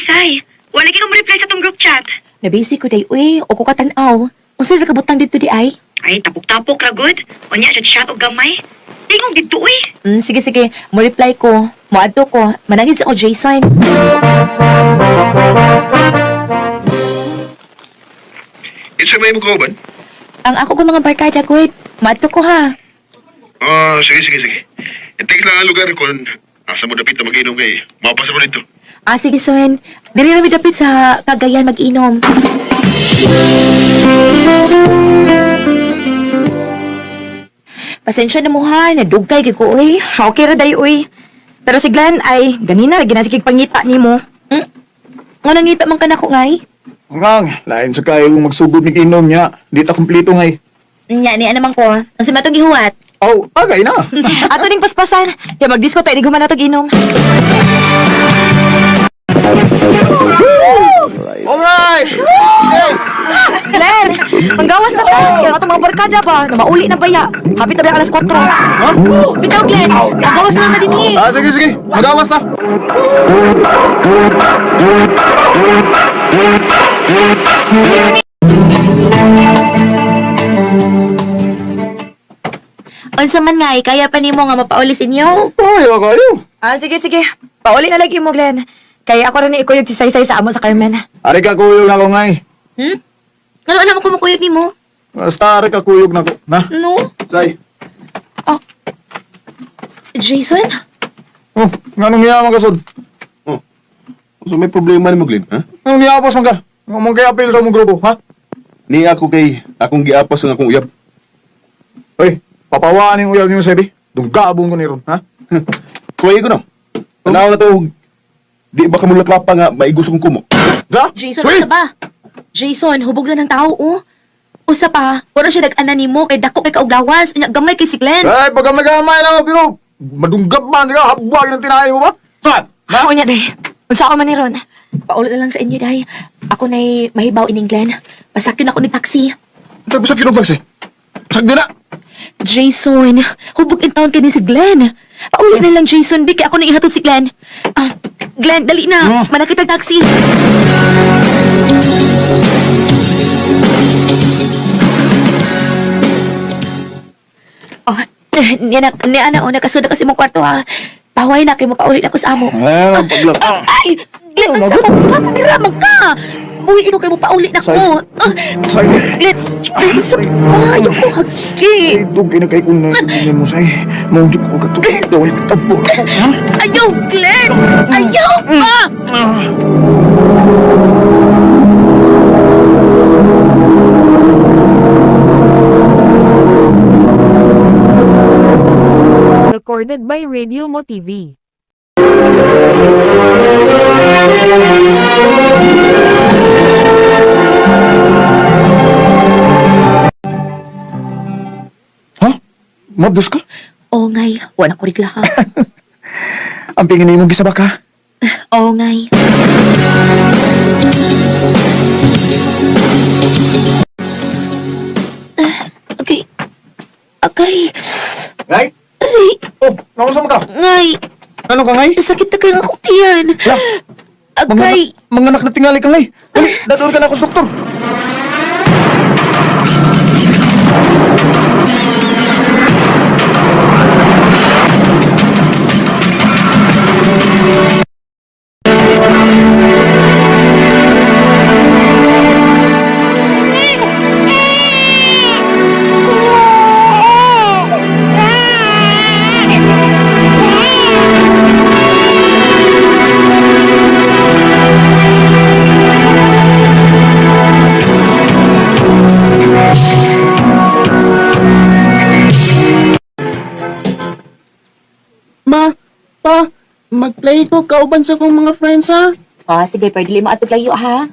Speaker 8: Say, wala kang reply sa tong group chat.
Speaker 7: Nabisi ko day, uy, o ko katanaw. Unsa na kabutang dito di ay?
Speaker 8: Ay, tapok-tapok ra good. Unya sa chat og gamay. Tingog dito uy.
Speaker 7: Sige, mo reply ko. Mo adto ko. Manangin sa ko Jason.
Speaker 13: Isa may mo kauban?
Speaker 7: Ang ako ko mga barkada ko, maadto ko ha.
Speaker 13: Sige. Intay lang ang lugar kung asa mo dapit na mag-inom kay mapasa mo dito.
Speaker 7: Sige, Son. Dali na dapit sa Cagayan mag-inom. Pasensya na mo ha, nadugkay kay ko, uy. Okay ra day, uy. Pero si Glenn ay, ganina, ginasikig pangita ni mo. Nga nangita man ka na ko, ngay?
Speaker 12: Ngang, lain sa kayo magsugod ni inom niya. Di ta kumpleto ngay.
Speaker 7: Nya, niya naman ko. Ang si matong gihuwat.
Speaker 12: Oh, agay na.
Speaker 7: Ato ning paspasan. Kaya mag-disco tayo, di guman nato ginom.
Speaker 12: Alright! Yes!
Speaker 7: Glenn, manggawas na ta. Kaya ato mga barkada ba, na mauli na baya. Hapit na ba alas 4? Ha? Bitaw, Glenn. Manggawas na din eh.
Speaker 12: Sige. Magawas na.
Speaker 7: Unsa man nga, kaya pa nimo nga mapauli sa inyo?
Speaker 12: Ay, akayo.
Speaker 7: Sige. Pauli na lagi mo, Glenn. Kaya ako rin ikuyog si Saysay sa amo sa Carmen.
Speaker 12: Ari ka kuyog na ko ngay.
Speaker 7: Ano alam mo kumukuyog ni mo?
Speaker 12: Basta ari ka kuyog na ko. Na?
Speaker 7: No?
Speaker 12: Say.
Speaker 7: Jason?
Speaker 12: Oh, nga nung niyaman ka, Son?
Speaker 6: So may problema ni mo, Glenn, ha?
Speaker 12: Anong niyapas man ka? Ngomong kay apil sa mong grupo, ha?
Speaker 6: Ni ako kay akong giapas ang akong uyab.
Speaker 12: Hoy, papawaan yung uyab niyo, Sebi. Dunggabong ko ni Ron, ha?
Speaker 6: Kuway ko no. Tanaw na to. Di ba kamulatlapa nga maigos kong kumo?
Speaker 12: Ja?
Speaker 7: Jason, ano ba? Jason, hubog na ng tao, oh. Usa pa, wala siya nag-ana nimo kay dako kay kauglawas, gamay kay si Glenn.
Speaker 12: Ay, pagkamay-gamay lang ako, pero madunggab man, di ka, habwag ng tinahin mo ba? Saan?
Speaker 7: Ako niya, day. Unsa ako man ni Ron. Paulit na lang sa inyo, day. Ako na'y mahibaw ining Glenn. Pasakyon ako ni taxi.
Speaker 12: Sabi kinong taxi? Sagdi na!
Speaker 7: Jason, hubog in town kay ni si Glenn. Paulit na lang, Jason. Di kay ako nang ihatod si Glenn. Glenn, dali na. Manakit ang taxi. Niya na, nakasuda kasi mong kwarto, ha. Pahuay na, kayo mo paulit ako sa amo.
Speaker 12: Paglang.
Speaker 7: Ay! Glenn, ang sama ka, papiramang ka! Uy, ino kayo mo paulit na ko.
Speaker 12: Say.
Speaker 7: Glenn, ay, sa ayaw ko, hagi.
Speaker 12: Dugay na kayo kung nagiging mo, Say. Maunjuk ko katulad daw yung tabo.
Speaker 7: Ayaw, Glenn! Ayaw pa!
Speaker 4: Recorded by Radio Mo TV.
Speaker 12: Mabdos ka?
Speaker 2: Oo ngay, wala ko rigla ha.
Speaker 12: Ang pingin mo gisaba ka?
Speaker 2: Oo ngay. Okay. Okay.
Speaker 12: Ngay?
Speaker 2: Ay,
Speaker 12: Oh, naunsa mo ka?
Speaker 2: ngay.
Speaker 12: Ano ka, Ngay?
Speaker 2: Sakit na kaya akong tiyan.
Speaker 12: La,
Speaker 2: Agay.
Speaker 12: mga anak na tingali ka, Ngay. Dali, datoon ka na ako sa doktor.
Speaker 14: Ma, pa, mag-play ko kauban sa kong mga friends ha.
Speaker 2: Oh, sige, pero dili mo atog layo ha.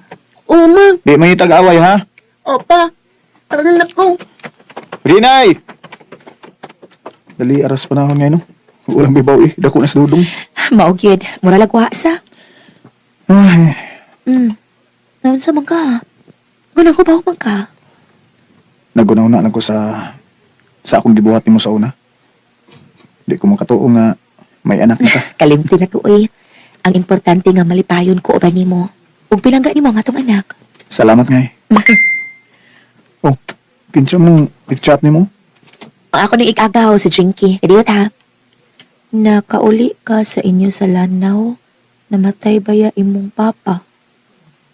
Speaker 14: Oo, ma.
Speaker 12: Di may tag-away, ha?
Speaker 14: O, pa. Tara na ko.
Speaker 12: Rinay! Dali, aras panahon ngayon, no? Ulang bibaw eh. Dako na sa dudong.
Speaker 2: Maugyod, mura lagwa sa.
Speaker 12: Ay,
Speaker 2: Naon sa mga. Guna ko ba ka?
Speaker 12: nagunaw na ko sa akong gibuhat mo sa una. Di ko makatuo nga may anak na ka.
Speaker 2: Kalimti na to eh. Ang importante nga malipayon ko uban nimo. Ug pilangga nimo nga tong anak.
Speaker 12: Salamat nga eh. Oh, kinsa mong i-chat ni mo?
Speaker 2: Ako nang ikagaw si Jinky. Kadiyot ha. Nakauli ka sa inyo sa lanaw. Namatay ba ya imong papa?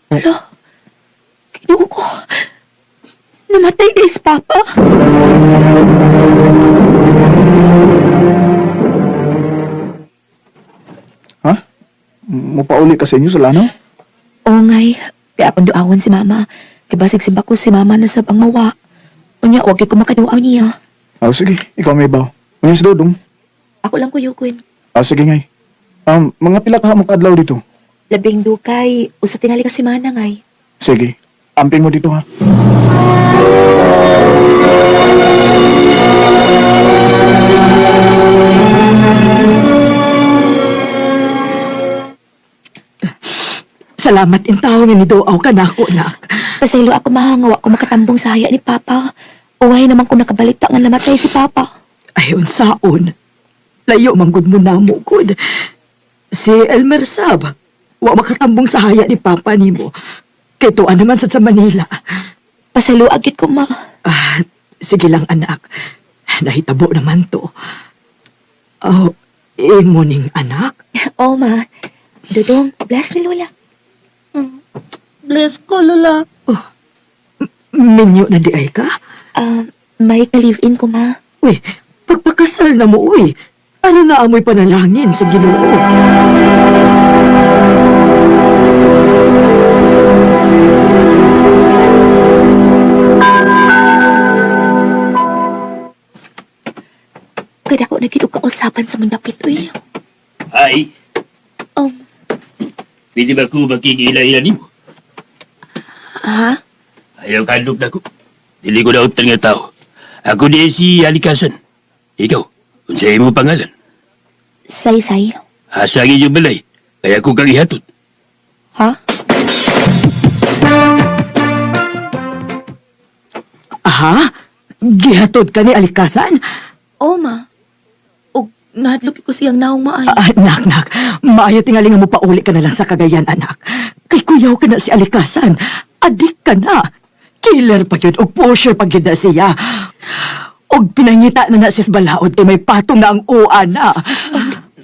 Speaker 2: Hala, kinuha ko. Namatay guys, papa.
Speaker 12: Ha? Mupauli ka sa inyo sa lanaw?
Speaker 2: Oo ngay. Kaya akong duawan si mama. Kibasig simba ko si mama na sabang mawa. Unya, huwag ko makaduaw niya.
Speaker 12: Sige, ikaw may baw. Unyas dudong.
Speaker 2: Ako lang kuyukon.
Speaker 12: Sige ngay. Mga pila ka mo kadlaw dito?
Speaker 2: Labing dukay. Usa tingali ka si mana ngay.
Speaker 12: Sige, amping mo dito ha.
Speaker 5: Salamat in tao nga ni Doaw ka na ako, nak.
Speaker 2: Pasaylo ako mahangawa ko makatambong sa haya ni Papa. Uway naman ko nakabalita nga namatay si Papa.
Speaker 5: Ayon saon. Layo manggod mo na mo, good. Si Elmer Sab, wa makatambong sa haya ni Papa nimo. Kay tuan naman sa Manila.
Speaker 2: Pasaylo agit ko, ma.
Speaker 5: Sige lang, anak. Nahitabo naman to. Oh, imo ning anak?
Speaker 2: Oo, ma. Dudong, bless ni Lola.
Speaker 14: Bless ko, Lola.
Speaker 5: Oh, minyo na di ay ka?
Speaker 2: May ka-live-in ko, ma.
Speaker 5: Uy, pagpakasal na mo, uy. Ano na amoy panalangin sa Ginoo?
Speaker 2: Kada ko nagkidog kausapan sa mundapit, uy.
Speaker 15: Ay,
Speaker 2: Oh,
Speaker 15: pwede ba ko makikila-ila ni mo?
Speaker 2: ha?
Speaker 15: Ayaw kandog na ko. Dili ko na utang nga tao. Ako di si Alikasan. Ikaw, kung sa'yo mo pangalan.
Speaker 2: Say-say.
Speaker 15: Hasagin yung balay. Kaya ko kang ihatod.
Speaker 2: Ha?
Speaker 5: Aha? Gihatod ka ni Alikasan?
Speaker 2: Oo, ma. O, nahadlok ko siyang naong maay.
Speaker 5: Nak. Maayo tingali nga mo pauli ka na lang sa Cagayan, anak. Kay kuyaw ka na si Alikasan. Adik ka na. Killer pa yun o pusher pa yun na siya. Og pinangita na sis balaod kay may patong na ang uan na.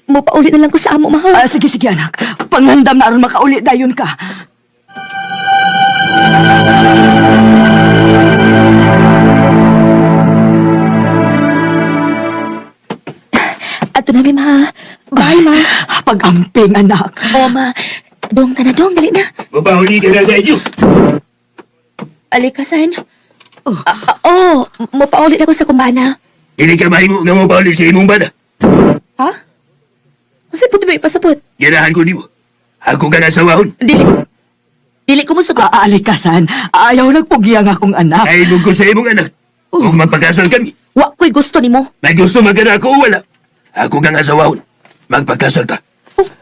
Speaker 2: Mapauli na lang ko sa amo, ma.
Speaker 5: Sige, anak. Pangandam na aron makauli dayon ka.
Speaker 2: Ato na, ma. Bye, ma.
Speaker 5: Pag-amping, anak.
Speaker 2: Oo, ma. Dong, dali na.
Speaker 15: Mapahuli ka na sa inyo.
Speaker 2: Alikasan? Oo, mapaulit ako sa kumbana.
Speaker 15: Dili ka mahimo nga mapahuli sa imong bana.
Speaker 2: Ha? Kasi puti ba ipasabot?
Speaker 15: Ganahan ko ni mo. Ako ka na sawahon.
Speaker 2: Dili ko mo sugot.
Speaker 5: Alikasan, ayaw nagpugya nga akong anak.
Speaker 15: Ay, ko sa imong anak. Kung magpagkasal kami,
Speaker 7: Wa ko'y gusto nimo.
Speaker 15: may gusto man ka na ako o wala. Ako kang asawahon. Magpagkasal ta.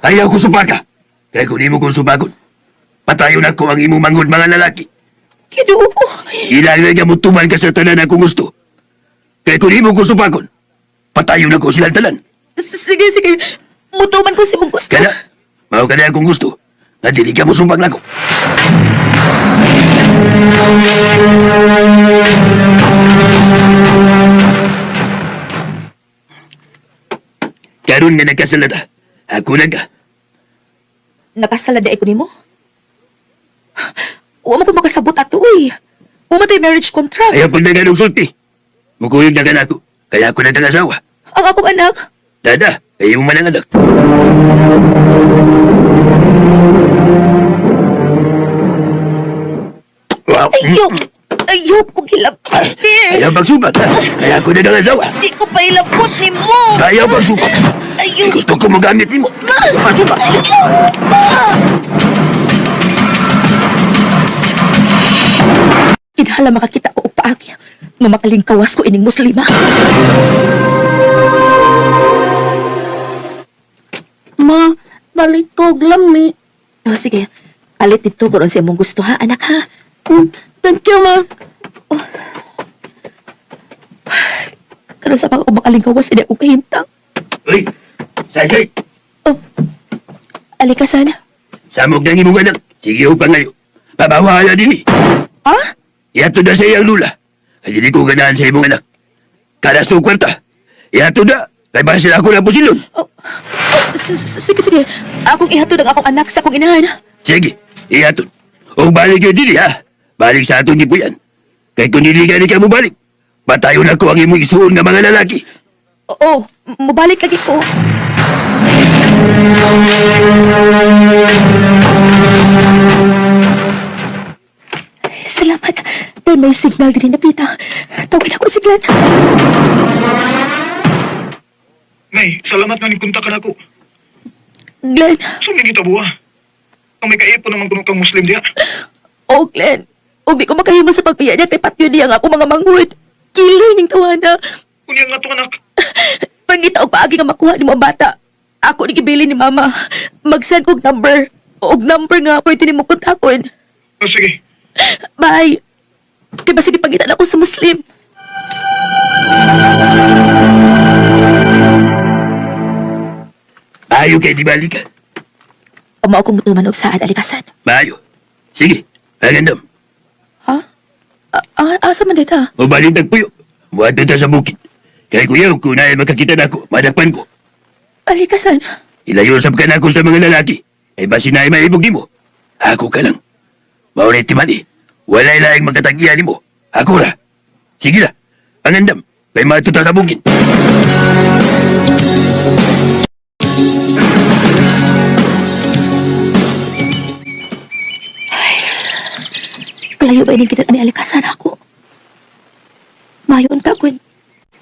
Speaker 15: Ayaw ko supaka. Kaya kung di mo kong supakon, patayon ako ang imong manghod mga lalaki.
Speaker 7: Kinuo ko.
Speaker 15: Ilalagay ka mo tuman ka sa tanan akong gusto. Kaya kung di mo kong supakon, patayon ako silang tanan.
Speaker 7: Sige, sige. Mutuman ko si mong gusto.
Speaker 15: Kaya, mao ka na akong gusto. Nga dili ka mo sumpag na ako. Karon nga nagkasalata, ako na ka.
Speaker 7: Nakasalada ko nimo. Wa mo ko makasabot ato eh. Wa mo tayo marriage contract.
Speaker 15: Ayaw pag naganong sulti. Mukuyog na ka na ako, kaya ako na kang asawa.
Speaker 7: Ang akong anak.
Speaker 15: Dada, ayaw mo man ang anak. Wow.
Speaker 7: Ayaw ko gilapot eh.
Speaker 15: Ayaw magsubat, ha? Kaya ako na kang asawa.
Speaker 7: Di ko pa ilapot ni mo.
Speaker 15: Ayaw magsubat.
Speaker 7: Ayaw.
Speaker 15: Gusto ko magamit mo. Magsubat.
Speaker 7: Kinhala makakita ko upaagi nga makalingkawas ko ining muslima.
Speaker 14: Ma, balik ko lami.
Speaker 7: Oh, sige. Alit dito kung sa imong gusto ha, anak ha.
Speaker 14: Thank you, ma.
Speaker 7: Kano sa mga makalingkawas, hindi ako kahimtang.
Speaker 15: Uy, say.
Speaker 7: Alikasan.
Speaker 15: Samog na imong anak. Sige o pa ngayon. Pabawahala din eh.
Speaker 7: Ha?
Speaker 15: Iato na sa iyang lula. Kaya hindi ko ganahan sa imong anak. Kada sa kwarta. Iato na. Kaya ba sila ako na pusilon?
Speaker 7: Sige, sige. Akong ihatod ang akong anak sa akong inahan.
Speaker 15: Sige, iato. O balik kayo din ha. Balik sa ato ni Puyan. Kaya kung hindi ka mo balik, patayon ako ang imong isuon ng mga lalaki.
Speaker 7: Oo, mabalik lagi ko. Salamat. Dahil may signal din na pita. Tawin ako si Glenn.
Speaker 16: May, salamat nga nipunta ka na ko.
Speaker 7: Glenn.
Speaker 16: Sumingin ta buwa. Ang may kaipon naman kuno kang Muslim diya.
Speaker 7: Oh, Glenn. Huwag di ko makahimo sa pagbiya niya kay patyo niya nga ako mga manghud. Kiling ning tawana.
Speaker 16: Kunya nga to anak.
Speaker 7: Pangita o paagi nga makuha ni mga bata. Ako ni gibili ni mama. Mag-send og number. Og number nga pwede ni mo kontakon.
Speaker 16: O sige.
Speaker 7: Bye. Kaya ba sige pangitan ako sa Muslim?
Speaker 15: Ayaw kayo di balik ka.
Speaker 7: Pamao kong mutuman og saan alikasan.
Speaker 15: Maayo. Sige, agandam.
Speaker 7: Asa man dito?
Speaker 15: O balintag puyo. Muadto ta sa bukid. Kaya kuya, kung na makakita na ako, madakpan ko.
Speaker 7: Alikasan.
Speaker 15: Ilayosap ka na ako sa mga lalaki. Ay basi na ay maibog di mo. Ako ka lang. Maulit timan eh. Walay laing magkatagihan ni mo. Ako ra. Sige na. Pangandam. Kaya matuta sa bukid.
Speaker 7: Kalayo ba ining kita ni alikasan ako? Mayon ta kun.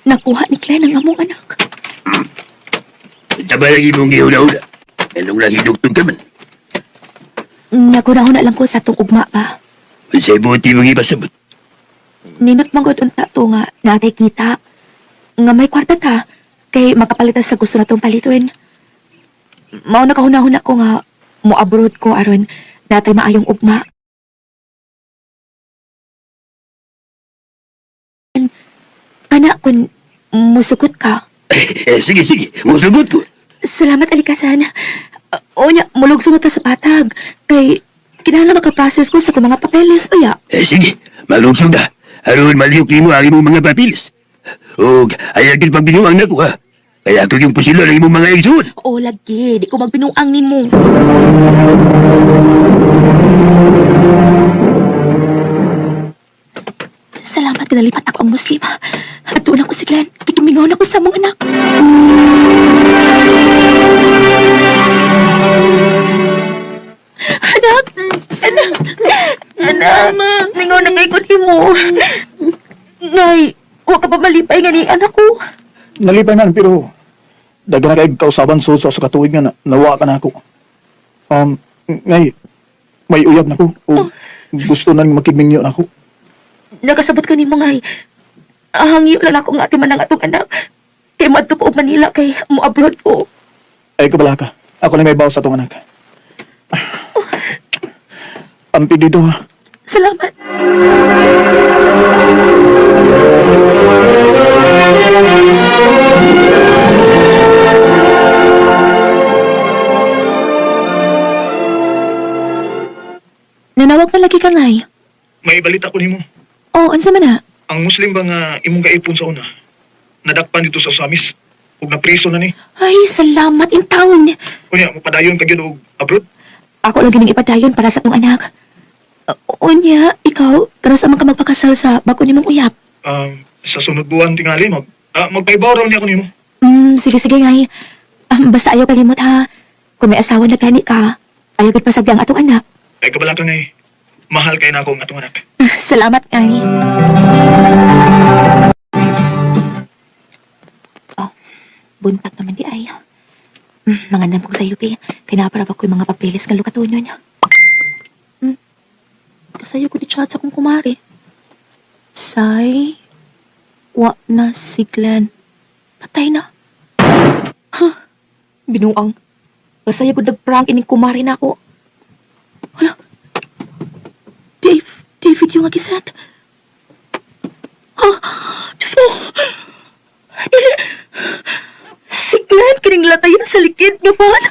Speaker 7: Nakuha ni Glenn ang among anak.
Speaker 15: Taba lagi mong gihuna-una. Anong lagi dugtong ka man?
Speaker 7: Nagunahon na lang ko sa tugugma pa.
Speaker 15: Unsay buti mong ipasabot.
Speaker 7: Ninot manggod unta to nga natay kita. Nga may kwarta ta kay makapalitan sa gusto na tong palituin. Mao na kahunahon ako nga mo abroad ko aron natay maayong ugma. Kana kun musugot ka.
Speaker 15: Sige. Musugot ko.
Speaker 7: Salamat alikasan. O nya, mulog sunod ta sa patag. Kay kinahanglan makaprocess ko sa kong mga papeles ba ya?
Speaker 15: Sige. Malugsog ka. Aron malihok ni mo ang imong mga papilis. O, ayagin pag binuang na ko ha. Kaya ako yung pusilo ng imong mga igsoon.
Speaker 7: O lagi, di ko magbinuang ni mo. Salamat ka nalipat ako ang Muslim. At doon ako si Glenn. Kikimingaw na ko sa mga anak. Anak! Mingaw na kay kunin mo. Ngay, huwag ka pa malipay nga ni anak ko.
Speaker 12: Nalipay man, pero dagan na kayo kausaban sa katuig nga nawa ka na ako. Ngay, may uyab na ko. O gusto nang makibingyo na ako.
Speaker 7: Nakasabot ka ni mo, ngay. Hangyo lang ako nga atiman ang atong anak. Kay madto ko og Manila kay mo abroad ko.
Speaker 12: Ay, kabala ka. Ako na may bawas sa itong anak. Ampi dito ha.
Speaker 7: Salamat. Nanawag na lagi ka ngay.
Speaker 16: May balita ko nimo.
Speaker 7: Oh, ansa man na?
Speaker 16: Ang Muslim ba nga imong gaipon sa una? Nadakpan dito sa Samis. Ug napriso na ni.
Speaker 7: Ay, salamat in taon.
Speaker 16: Unya, mapadayon ka gyud og abroad.
Speaker 7: Ako lang gining ipadayon para sa tong anak. Unya, ikaw, karas man ka magpakasal sa bago nimong uyap.
Speaker 16: Sa sunod buwan tingali magpaibaw raw niya ko nimo.
Speaker 7: Sige ngay. Basta ayaw kalimot ha. Kung may asawa na gani ka, ayaw gud pasagdi ang atong anak.
Speaker 16: Ay kabala ka ngay. Mahal kay na ako ang atong anak.
Speaker 7: Salamat ngay. Oh, buntag naman di ay. Mangandam ko sa UP. Kinaparap ako yung mga papeles nga lukatunon niya. Kasayo ko di chat sa kong kumari. Say, wa na si Glenn. Patay na. Huh, binuang. Kasayo ko nag-prank ining kumari na ako. Wala. David yung agisat. Diyos ko. Dili. Si Glenn kining latayan sa likid niya man.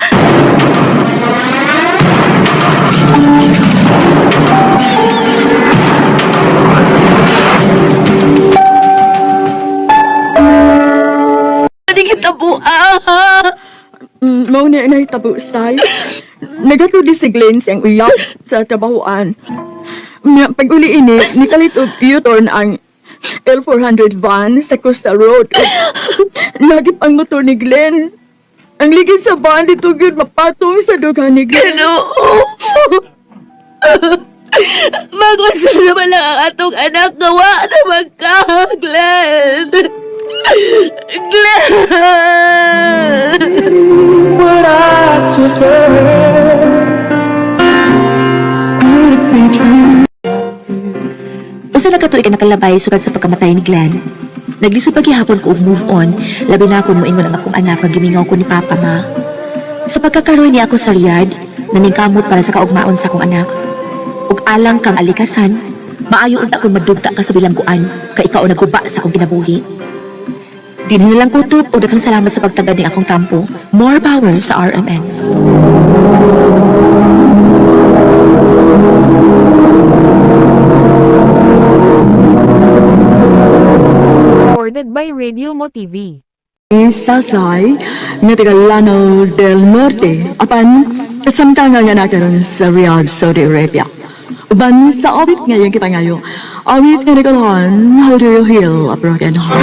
Speaker 7: Hindi kita
Speaker 1: Mau na tabo say. Nagatudi si Glenn siyang uyak sa trabahoan. Pag uli ini, nikalit og U-turn ang L400 van sa Coastal Road. Lagi pang motor ni Glenn. Ang ligid sa van dito yun mapatong sa duga ni Glenn.
Speaker 7: Magusto naman lang ang atong anak gawa na magka, Glenn. Glenn!
Speaker 11: What I just heard, could it be true?
Speaker 7: Usa na katuig ka nakalabay sugad sa pagkamatay ni Glenn. Naglisod paghihapon ko og move on, labi na ako moingon ang akong anak pag gimingaw ko ni Papa Ma. Sa pagkakaroon niya ako sa Riyadh, naningkamot para sa kaugmaon sa akong anak. Ug alang kang alikasan, maayo unta akong madugta ka sa bilangguan, kay ikaw naguba sa akong kinabuhi. Di na lang kutob o daghang salamat sa pagtagad ni akong tampo. More power sa RMN.
Speaker 4: Recorded by Radio Mo TV.
Speaker 1: Sasay, nga taga Lanao del Norte, apan kasamtangan nga nakaroon sa Riyadh, Saudi Arabia. Uban sa awit ngayon kita ngayon, awit nga nagalahan, how do you heal a broken heart?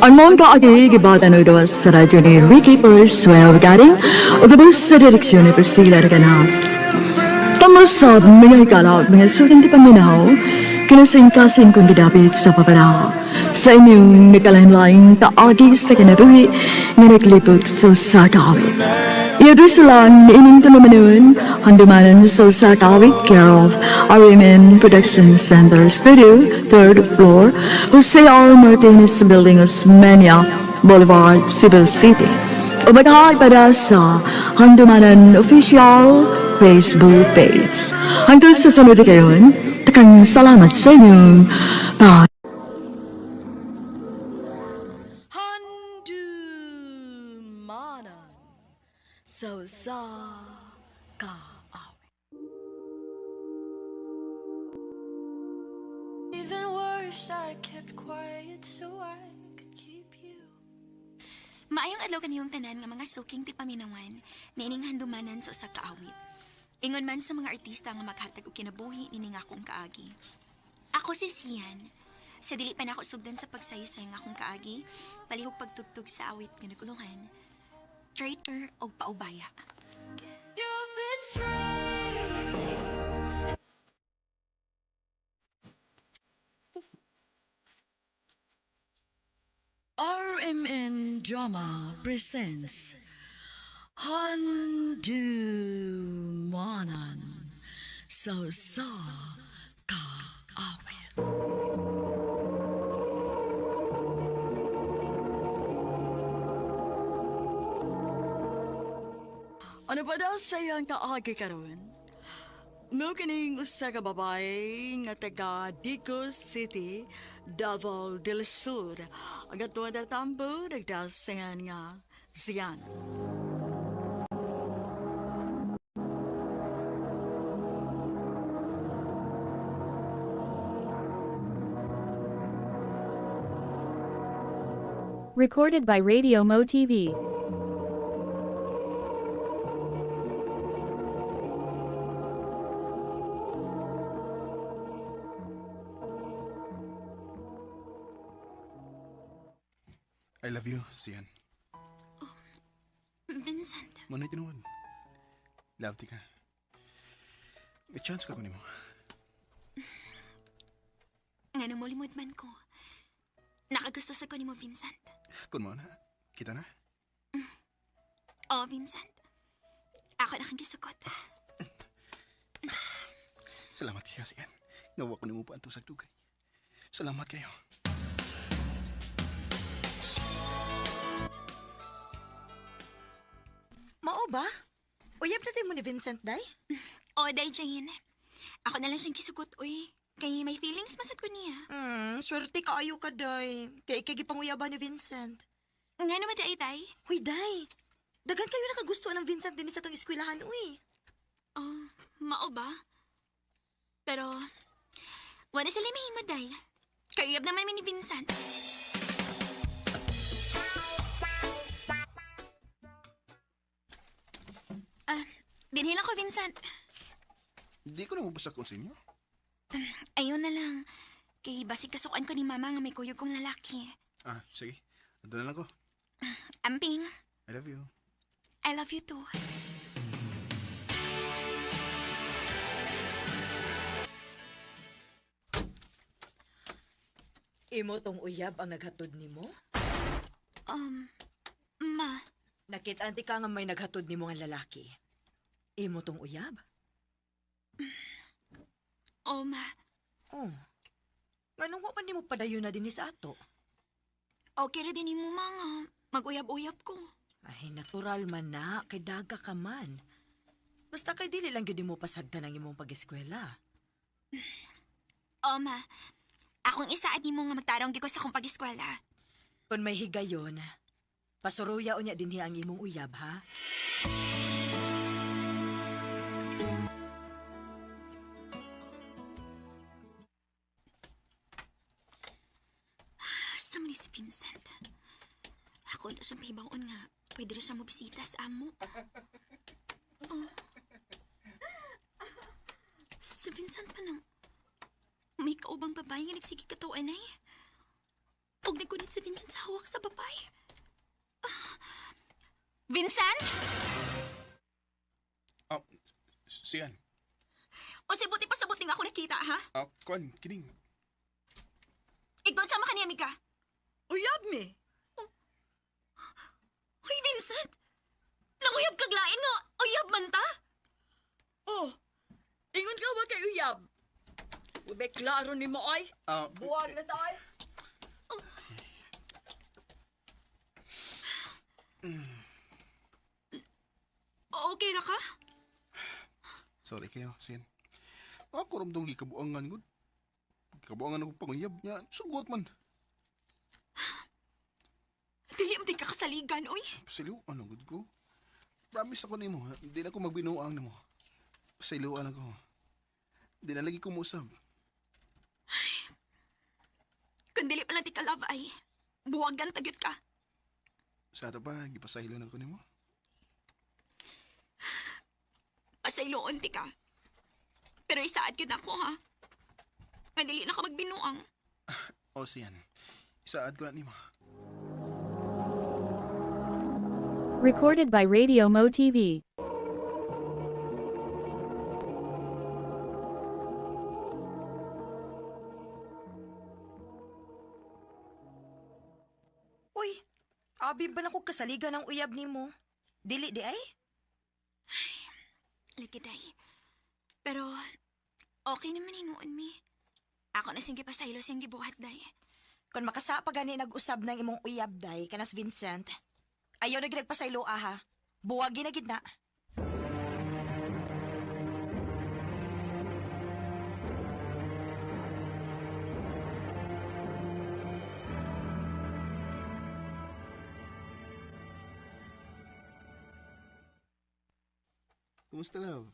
Speaker 1: Ang mga kaagi, gibatan o dawas sa radyo ni Ricky Purse, well, galing, o gabos sa direksyon ni Priscilla Reganas. Tama sa mga hikalaw, mga suking di paminaw, kinasing-kasing kong gidapit sa papara. Sa inyong nagkalain-laing kaagi sa kinabuhi, nga naglipot sa sakawit. I-address lang ni inyong tamamanun, handumanan sa sakawit, care of RMN Production Center Studio, 3rd floor, Jose R. Martinez Building, Osmeña Boulevard, Cebu City. O magkakaipada sa Handumanan Official Facebook page. Hanggang sa sunod kayon, takang salamat sa inyong Handumanan sa
Speaker 3: Even worse, I kept quiet so I could keep you.
Speaker 2: Maayong adlaw kaniyong tanan nga mga suking ti paminawan na ining handumanan sa usa ka awit. Ingon man sa mga artista nga maghatag og kinabuhi nining akong kaagi. Ako si Sian. Sa dili pa nako sugdan sa pagsayusay nga akong kaagi, palihog pagtugtog sa awit nga naguluhan. Traitor o paubaya.
Speaker 3: You've been trying.
Speaker 1: RMN Drama presents Handumanan sa kaawit. Ano ba daw sayang kaagi karon? No kining usa ka babae nga taga Digos City, Davao del Sur. Ang atuwa na tambo nagdasingan nga siyan.
Speaker 4: Recorded by Radio Mo TV.
Speaker 6: I love you, Sian.
Speaker 2: Vincent.
Speaker 6: Muna tinuod. Love ti ka. May chance ka ko nimo.
Speaker 2: Nga nung mulimod man ko. Nakagusto sa ko ni mo, Vincent.
Speaker 6: Kun mo na. Kita na.
Speaker 2: Oh, Vincent. Ako na kang gisukot.
Speaker 6: Salamat kayo, Sian. Ngawa ko nimo pa ang tusag dugay. Salamat kayo.
Speaker 5: Mao ba? Uyab natin mo ni Vincent, day?
Speaker 2: Oh, day, Jane. Ako na lang siyang gisukot, uy. Kay may feelings masat ko niya.
Speaker 5: Swerte ka ayo ka, day. Kay ikigipanguyaban ni Vincent.
Speaker 2: Nga naman, day.
Speaker 5: Huy, day. Dagan kayo nakagustuhan ng Vincent din sa tong eskwelahan, uy.
Speaker 2: Oh, mao ba? Pero, wala sila mahimo, day. Kayab naman mi ni Vincent. Dinhin ako, Vincent.
Speaker 6: Di ko na mabasak kung sa inyo.
Speaker 2: Ayun na lang. Kay basig kasukan ko ni mama nga may kuyog kong lalaki.
Speaker 6: Sige. Nandun na lang ko.
Speaker 2: Amping,
Speaker 6: I love you.
Speaker 2: I love you too.
Speaker 5: Imo tong uyab ang naghatod nimo?
Speaker 2: Ma.
Speaker 5: Nakit-anti ka nga may naghatod nimo nga lalaki. Imo tong uyab?
Speaker 2: Oh, ma.
Speaker 5: Oh. Nganong wa man nimo padayon na din sa ato?
Speaker 2: Okay ra din mo, mga. Mag-uyab-uyab ko.
Speaker 5: Ay, natural man na. Kay daga ka man. Basta kay dili lang gyud mo pasagdan ang imong pag-eskwela.
Speaker 2: Oh, ma. Akong isaad ni mo nga magtarong di ko sa akong pag-eskwela.
Speaker 5: Kung may higayon, pasuruya unya dinhi ang imong uyab, ha?
Speaker 2: Asa man ni si Vincent? Ako na siyang pahibaon nga. Pwede rin siya mabisita sa amo. Oh. Si Vincent pa nang may kaubang babae nga nagsige katawan ay. Huwag nagunit si Vincent sa hawak sa babae. Vincent?
Speaker 6: Sian.
Speaker 2: O si buti pa sa buting ako nakita, ha?
Speaker 6: Kwan, kining.
Speaker 2: Igod sama ka niya, Mika.
Speaker 1: Uyab mi.
Speaker 2: Hoy, Vincent! Nanguyab kaglain no? Uyab man ta?
Speaker 1: Oh, ingon ka ba kay uyab? Ube klaro ni mo ay. Buwag na tayo.
Speaker 2: Okay ra ka?
Speaker 6: Sorry kayo, Sian. Ako ramdong gikabuangan gud. Gikabuangan ako panguyab niya. Sugot man.
Speaker 2: Dili mo di ka kasaligan, oy.
Speaker 6: Pasiliw, ano gud ko? Promise ako nimo, hindi na ako magbinuang nimo. Pasiliwan ako. Hindi na lagi kumusab.
Speaker 2: Kung dili pa lang di ka love ay, buwagan tagyot ka.
Speaker 6: Sa ato pa, gipasaylo na ko nimo.
Speaker 2: Pasayloon ti ka. Pero isaad yun ako, ha? Nga dili na ka magbinuang.
Speaker 6: O, Sian. Isaad ko na nimo.
Speaker 4: Recorded by Radio Mo TV.
Speaker 5: Uy, abi ba na ko kasaligan ng uyab nimo? Dili di ay?
Speaker 2: Lagi day. Pero Okay naman hinuon mi. Ako na sing gipasaylo siyang gibuhat day.
Speaker 17: Kung makasa pa gani nag-usab ng imong uyab day, kanas Vincent, ayaw na ginagpasaylo ha. Buwag ginagid na.
Speaker 6: Kumusta, love?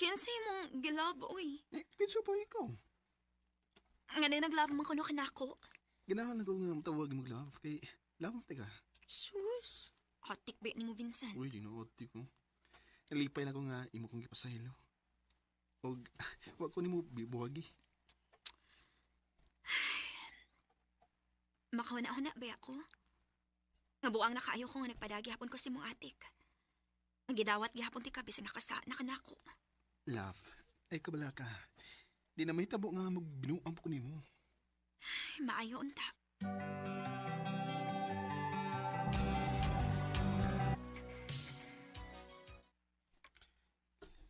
Speaker 2: Kinsay mong gilab, uy.
Speaker 6: Kinsa pa ikaw?
Speaker 2: Nga na naglab man kuno kanako.
Speaker 6: Ganahan ako nga matawag mo, love. Kay, love, teka.
Speaker 2: Sus. Hatik ba ni mo, Vincent?
Speaker 6: Uy, dinuoti ko. Nalipay na ko nga imo kong gipasahilo. O, wag ko ni mo bibuhagi.
Speaker 2: Makauna-una ba ako? Nga buang na kaayo ko nga nagpadagi hapon ko si mong atik. Ang gidawat gihapon ti ka bisag nakanako.
Speaker 6: Love, ay kabala ka. Di na may tabo nga magbinuang ko ni mo.
Speaker 2: Maayo unta.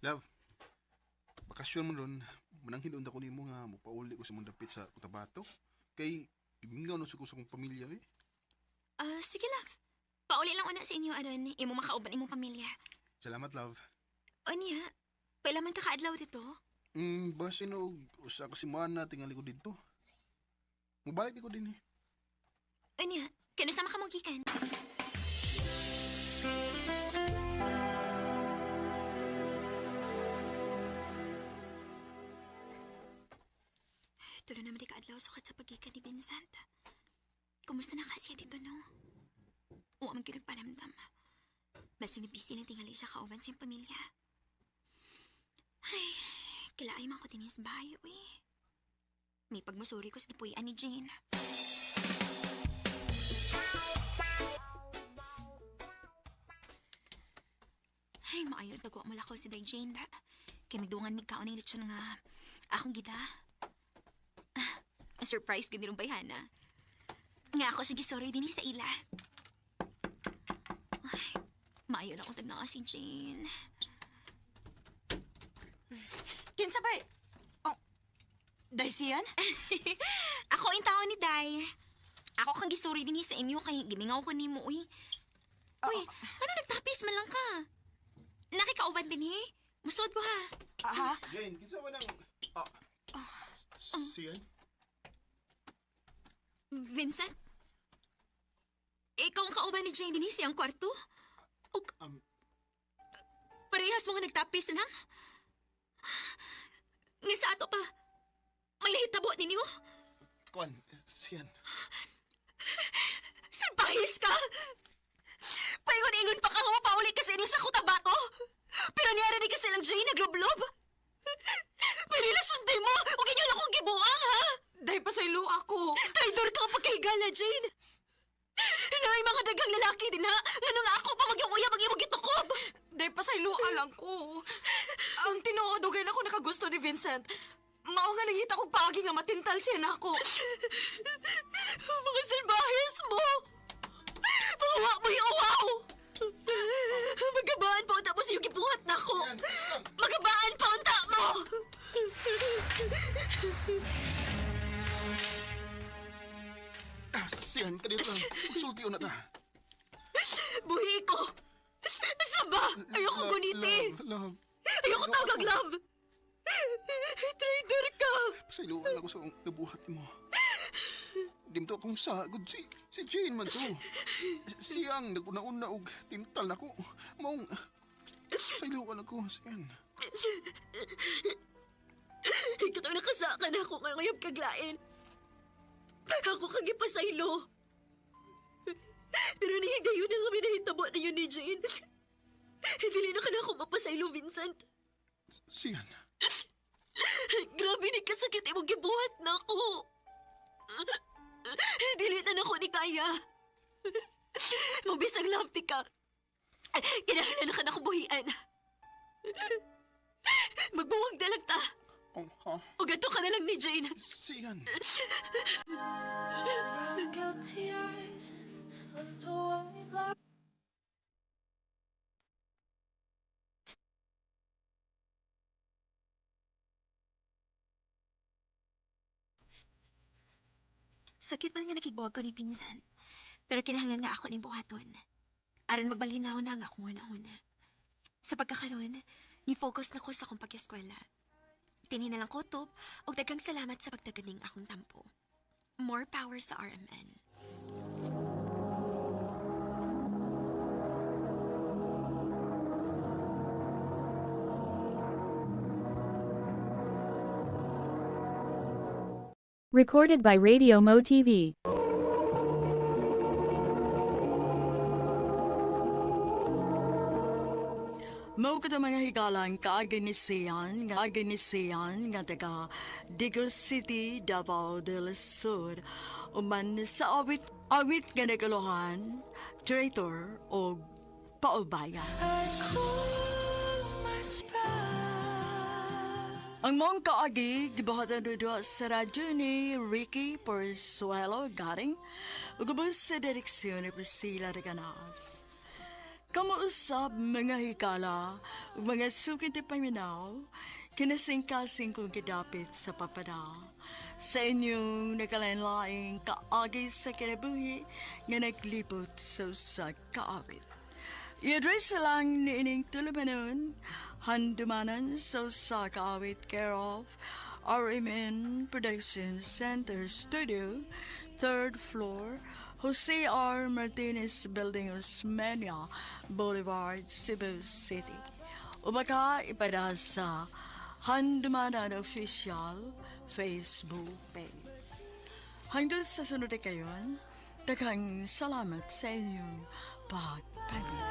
Speaker 6: Love, bakasyon mo ron, manang hinunda ko ni mo nga mupauli ko sa mong dapit sa Cotabato. Kay, ibingaw na sa kong pamilya eh.
Speaker 2: Sige love. Pauli lang una sa inyo aron imo makauban imong pamilya.
Speaker 6: Salamat, love.
Speaker 2: O niya, pailaman ta kaadlaw dito?
Speaker 6: Basin o usa ka simana tingali ko dito. Mubalik di ko din eh.
Speaker 2: O niya, kano sama ka mong gikan? Tulo naman di kaadlaw sukat sa pagikan ni Vincent. Kumusta na kasi dito, no? Huwag man kinagpanamdam. Mas sinipisi na tingali siya kauban siyang pamilya. Ay, kilaay man ko tinis bayo eh. May pagmusuri ko sa gipuyan ni Jane. Ay, maayon tagwa mo lakaw si Day Jane da. Kaya magdungan mig kaon ng lechon nga akong gida. Surprise ko nilong bayhana. Nga ako siya gisorry din sa ila. Ay, maayo na akong tagnaka si Jane.
Speaker 17: Kinsa ba? Oh, Day siyan?
Speaker 2: Ako yung tao ni Day. Ako kang gisorry din sa inyo kay gimingaw ko ni mo, uy. Uy, ano nagtapis man lang ka? Nakikauban din eh. Musod ko ha.
Speaker 17: Aha.
Speaker 6: Jane, kinsa ba nang... Siyan?
Speaker 2: Vincent? Ikaw ang kauban ni Jane din siyang kwarto? O, parehas mga nagtapis lang? Nga sa ato pa, may nahitabo ninyo?
Speaker 6: Kwan, siyan.
Speaker 2: Salbahis ka! Paingon-ingon pa ka nga mapauli ka sa inyo sa Cotabato! Pero niyara di ka silang Jane naglublob! Panilasyon day mo! Huwag inyo na akong gibuang, ha!
Speaker 17: Day pasaylo ako!
Speaker 2: Traidor ka pagkahigala, Jane! Naay mga dagang lalaki din, ha! Nga nung ako pa mag-iuya mag-imog itukob!
Speaker 17: Day pasaylo lang ko! Ang tinuodugay na ko nakagusto ni Vincent. Mao nga nangita kong pagi nga matintal siya na ako.
Speaker 2: Mga salbahis mo! Mawa mo yung uwaw! Magabaan pa unta mo sa'yo gibuhat na ko! Magabaan pa unta mo!
Speaker 6: Siyan, kanito lang. Magsulti na ta.
Speaker 2: Buhi ko! Saba! Ayoko guniti!
Speaker 6: Love.
Speaker 2: Ayoko tagag, love! Traitor ka!
Speaker 6: Pasailuan ako sa nabuhat mo. Di mo to akong sagod. Si Jane man to. Siyang naguna-una og tintal na ko. Maong... Pasailuan ako, siyan.
Speaker 2: Ikaw ang nakasakan ako nga ngayong kaglain. Ako kang ipasaylo. Pero nahigayon na nga minahitabo na yun ni Jane. Dili na ka na ako mapasaylo, Vincent.
Speaker 6: Siyan.
Speaker 2: Grabe ni kasakit imong gibuhat na ako. Dili na ako ni kaya. Mabisang lamti ka. Kinahanglan na ka na buhian. Magbuwag na lang ta. O gato ka na lang ni Jane.
Speaker 6: Siyan.
Speaker 3: Guilty eyes of the white light.
Speaker 2: Sakit man nga nakigbuwag ko ni Pinsan. Pero kinahanglan nga ako ning buhaton. Aron magbalinaw na nga akong una-una. Sa pagkakaroon, ni-focus na ko sa akong pag-eskwela. Tini na lang kutob o daghang salamat sa pagtaganing akong tampo. More power sa RMN.
Speaker 4: Recorded by Radio Mo TV.
Speaker 1: Mao kada mga higalang kaaganisiyan nga taga Digos City, Davao del Sur. Uman sa awit nga nagaluhan, traitor o paubayan. Ang mong kaagi, gibuhatan doon sa radyo ni Ricky Porzuelo Garing, ugubos sa direksyon ni Priscilla Reganas. Kamuusap mga hikala, ug mga sukit ti paminaw, kinasing-kasing kong kidapit sa papada. Sa inyong nakalanlaing kaagi sa kinabuhi nga naglipot sa usag kaawit. I-address lang ni ining tulumanon, handumanan sa usag kaawit care of RMN Production Center Studio, 3rd floor, Jose R. Martinez Building, Osmeña Boulevard, Cebu City. O baka ipada sa Handumanan Official Facebook page. Hanggang sa sunod na kayon, daghang salamat sa inyong pagpabila.